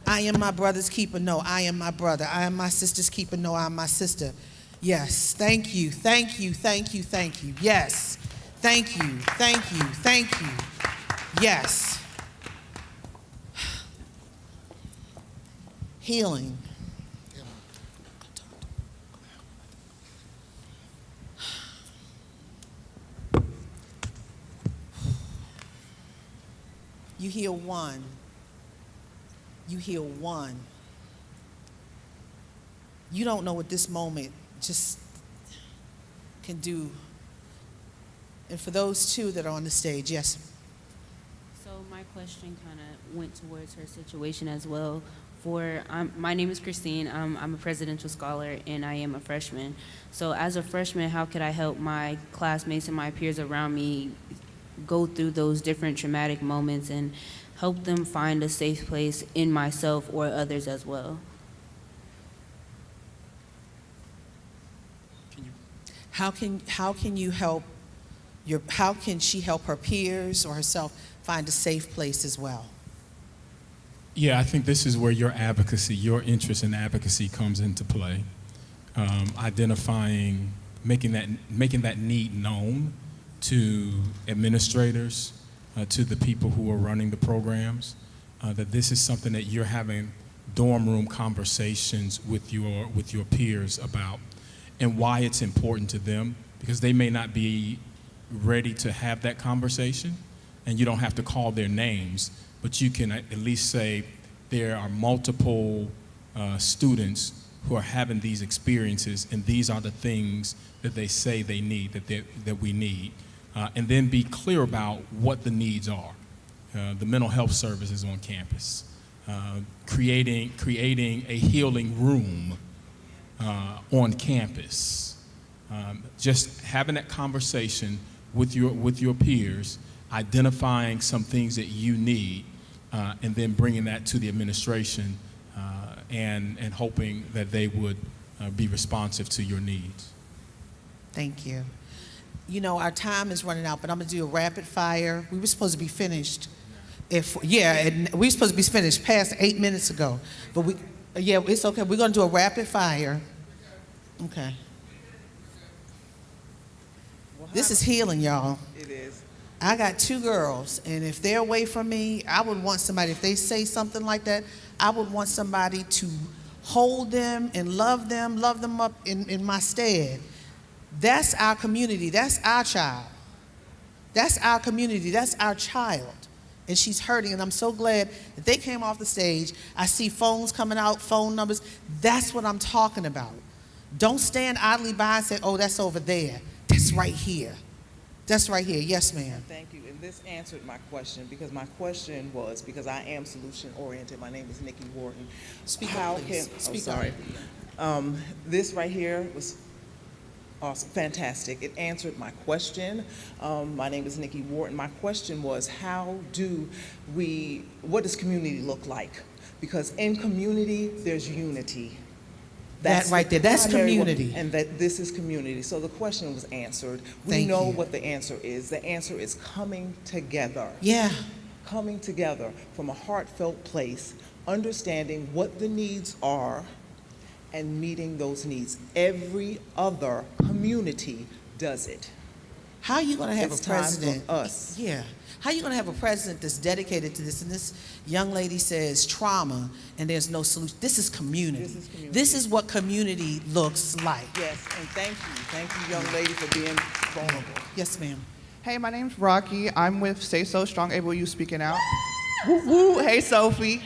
I am my brother's keeper. No, I am my brother. I am my sister's keeper. No, I am my sister. Yes. Thank you. Thank you. Thank you. Thank you. Yes. Thank you. Thank you. Thank you. Yes. Healing. You heal one. You heal one. You don't know what this moment just can do. And for those two that are on the stage, yes. So So my question kind of went towards her situation as well. My name is Christine. I'm a presidential scholar, and I am a freshman. So as a freshman, how could I help my classmates and my peers around me go through those different traumatic moments and help them find a safe place in myself or others as well? How can you help how can she help her peers or herself find a safe place as well? Yeah, I think this is where your advocacy, your interest in advocacy comes into play. Identifying, making that need known to administrators, to the people who are running the programs, that this is something that you're having dorm room conversations with your peers about, and why it's important to them, because they may not be ready to have that conversation, and you don't have to call their names, but you can at least say there are multiple students who are having these experiences, and these are the things that they say they need, that we need. And then be clear about what the needs are. The mental health services on campus, creating a healing room on campus. Just having that conversation with your peers, identifying some things that you need, and then bringing that to the administration, and hoping that they would be responsive to your needs. Thank you. You know, our time is running out, but I'm gonna do a rapid fire. We were supposed to be finished. We were supposed to be finished past 8 minutes ago, but it's okay. We're gonna do a rapid fire. Okay. This is healing, y'all. It is. I got 2 girls, and if they're away from me, I would want somebody, if they say something like that, I would want somebody to hold them and love them up in my stead. That's our community. That's our child. That's our community. That's our child. And she's hurting, and I'm so glad that they came off the stage. I see phones coming out, phone numbers. That's what I'm talking about. Don't stand idly by and say, oh, that's over there. That's right here. That's right here. Yes, ma'am. Thank you. And this answered my question, because my question was, because I am solution-oriented. My name is Nikki Wharton. Speak up, please. Speak up. This right here was awesome, fantastic. It answered my question. My name is Nikki Wharton. My question was, what does community look like? Because in community, there's unity. That right there, that's community. And that this is community. So the question was answered. We know what the answer is. The answer is coming together. Yeah. Coming together from a heartfelt place, understanding what the needs are, and meeting those needs. Every other community does it. How are you going to have It's a president? time for us. Yeah. How are you going to have a president that's dedicated to this? And this young lady says trauma, and there's no solution. This is community. This is community. This is what community looks like. Yes, and thank you. Thank you, young lady, for being vulnerable. Yes, ma'am. Hey, my name's Rocky. I'm with Say So Strong Able You Speaking Out. Woo woo. Hey, Sophie.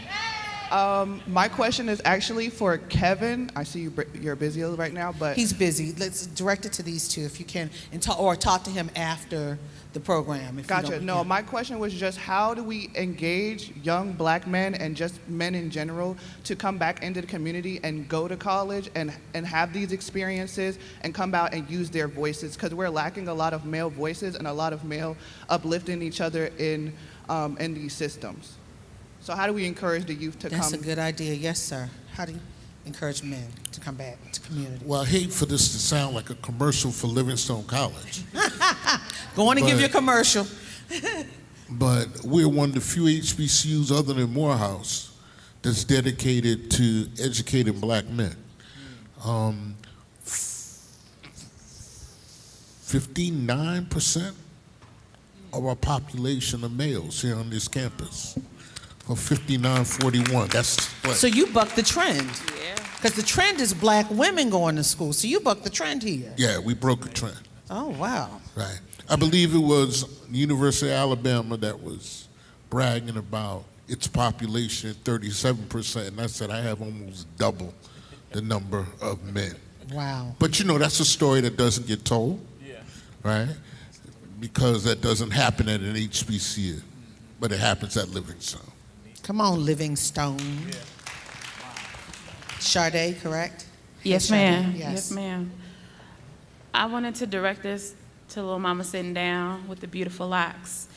My question is actually for Kevin. I see you're busy right now, but He's busy. Let's direct it to these two if you can, and talk to him after the program. If gotcha. You don't, No, yeah. my question was just how do we engage young black men and just men in general to come back into the community and go to college and have these experiences and come out and use their voices, because we're lacking a lot of male voices and a lot of male uplifting each other in these systems. So how do we encourage the youth to come? That's a good idea. Yes, sir. How do you encourage men to come back to community? Well, I hate for this to sound like a commercial for Livingstone College. Go on and give you a commercial. But we're one of the few HBCUs other than Morehouse that's dedicated to educating black men. 59% of our population are males here on this campus. For 59-41, that's what. So you buck the trend. Yeah. Because the trend is black women going to school. So you buck the trend here. Yeah, we broke a trend. Oh, wow. Right. I believe it was the University of Alabama that was bragging about its population at 37%, and I said I have almost double the number of men. Wow. But you know, that's a story that doesn't get told, right? Because that doesn't happen at an HBCU. but it happens at Livingstone. Come on, Livingstone. Sade, correct? Yes, Sade? ma'am. Yes. Yes, ma'am. I wanted to direct this to little mama sitting down with the beautiful locks.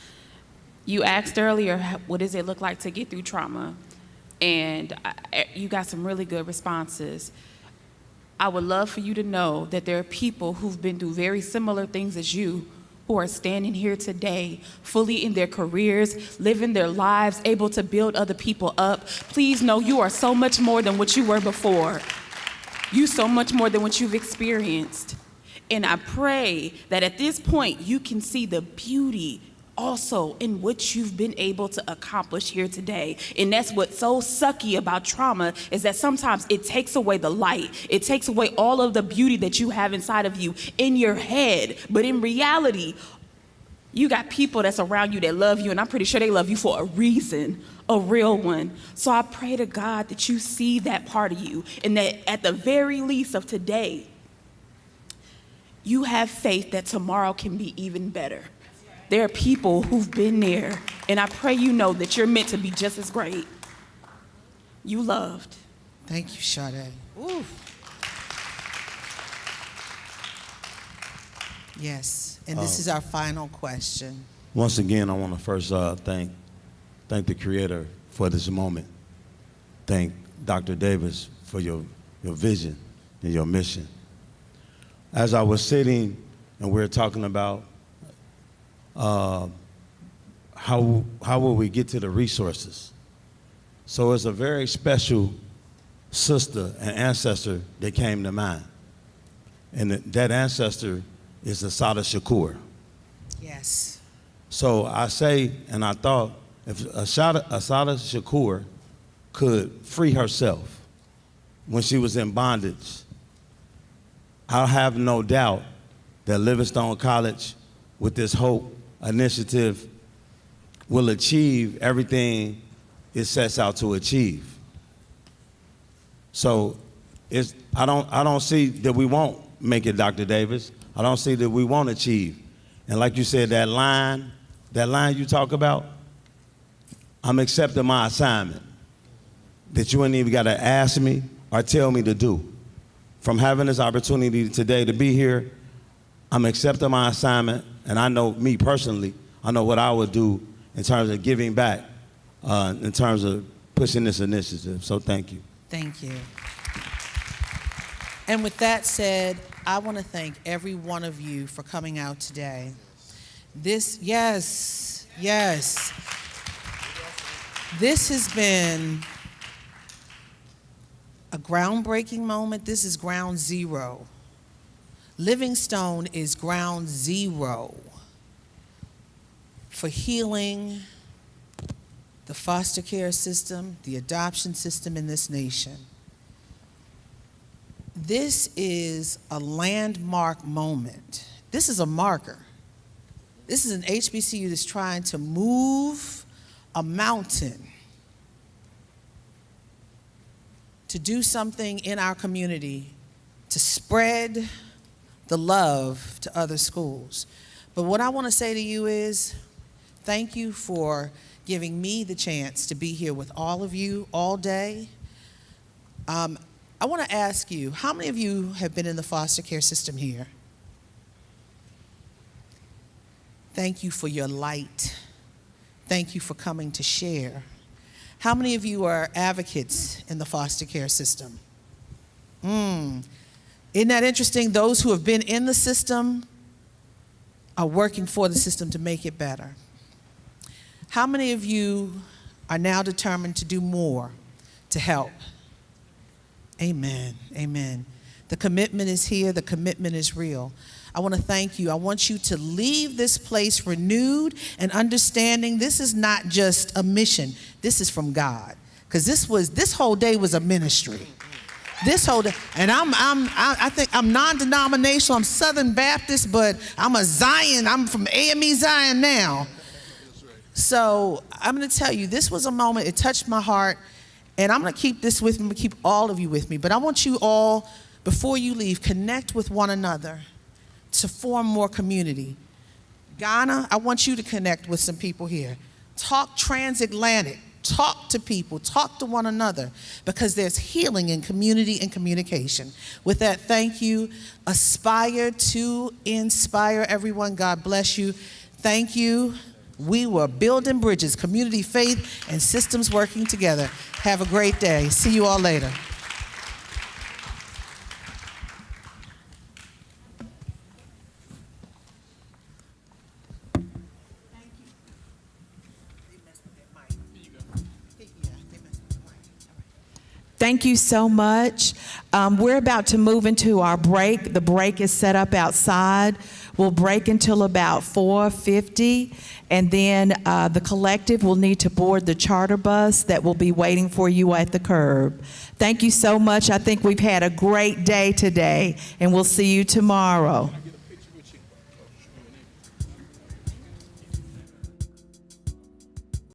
You asked earlier, what does it look like to get through trauma? And you got some really good responses. I would love for you to know that there are people who've been through very similar things as you who are standing here today, fully in their careers, living their lives, able to build other people up. Please know you are so much more than what you were before. You so much more than what you've experienced. And I pray that at this point you can see the beauty also in what you've been able to accomplish here today. And that's what's so sucky about trauma, is that sometimes it takes away the light. It takes away all of the beauty that you have inside of you in your head. But in reality, you got people that's around you that love you, and I'm pretty sure they love you for a reason, a real one. So I pray to God that you see that part of you, and that at the very least of today, you have faith that tomorrow can be even better. There are people who've been there, and I pray you know that you're meant to be just as great. You loved. Thank you, Sade. Ooh. Yes, and this is our final question. Once again, I want to first thank the Creator for this moment. Thank Dr. Davis for your vision and your mission. As I was sitting and we were talking about how will we get to the resources? So it's a very special sister and ancestor that came to mind. And that ancestor is Assata Shakur. Yes. So I say, and I thought, if Assata Shakur could free herself when she was in bondage, I have no doubt that Livingstone College, with this HOPE initiative, will achieve everything it sets out to achieve. So I don't see that we won't make it, Dr. Davis. I don't see that we won't achieve. And like you said, that line you talk about, I'm accepting my assignment that you ain't even got to ask me or tell me to do. From having this opportunity today to be here, I'm accepting my assignment, and I know, me personally, I know what I would do in terms of giving back, in terms of pushing this initiative. So thank you. Thank you. And with that said, I want to thank every one of you for coming out today. This has been a groundbreaking moment. This is ground zero. Livingstone is ground zero for healing the foster care system, the adoption system in this nation. This is a landmark moment. This is a marker. This is an HBCU that's trying to move a mountain to do something in our community to spread the love to other schools. But what I want to say to you is, thank you for giving me the chance to be here with all of you all day. I want to ask you, how many of you have been in the foster care system here? Thank you for your light. Thank you for coming to share. How many of you are advocates in the foster care system? Isn't that interesting? Those who have been in the system are working for the system to make it better. How many of you are now determined to do more to help? Amen, amen. The commitment is here, the commitment is real. I want to thank you. I want you to leave this place renewed and understanding this is not just a mission, this is from God. Because this whole day was a ministry. This whole day, and I think I'm non-denominational, I'm Southern Baptist, but I'm a Zion, I'm from AME Zion now. So I'm going to tell you, this was a moment, it touched my heart, and I'm going to keep this with me, keep all of you with me, but I want you all, before you leave, connect with one another to form more community. Ghana, I want you to connect with some people here. talk transatlantic, talk to people, talk to one another, because there's healing in community and communication. With that, thank you. Aspire to inspire everyone. God bless you. Thank you. We were building bridges, community, faith, and systems working together. Have a great day. See you all later. Thank you so much. We're about to move into our break. The break is set up outside. We'll break until about 4:50, and then the collective will need to board the charter bus that will be waiting for you at the curb. Thank you so much. I think we've had a great day today, and we'll see you tomorrow.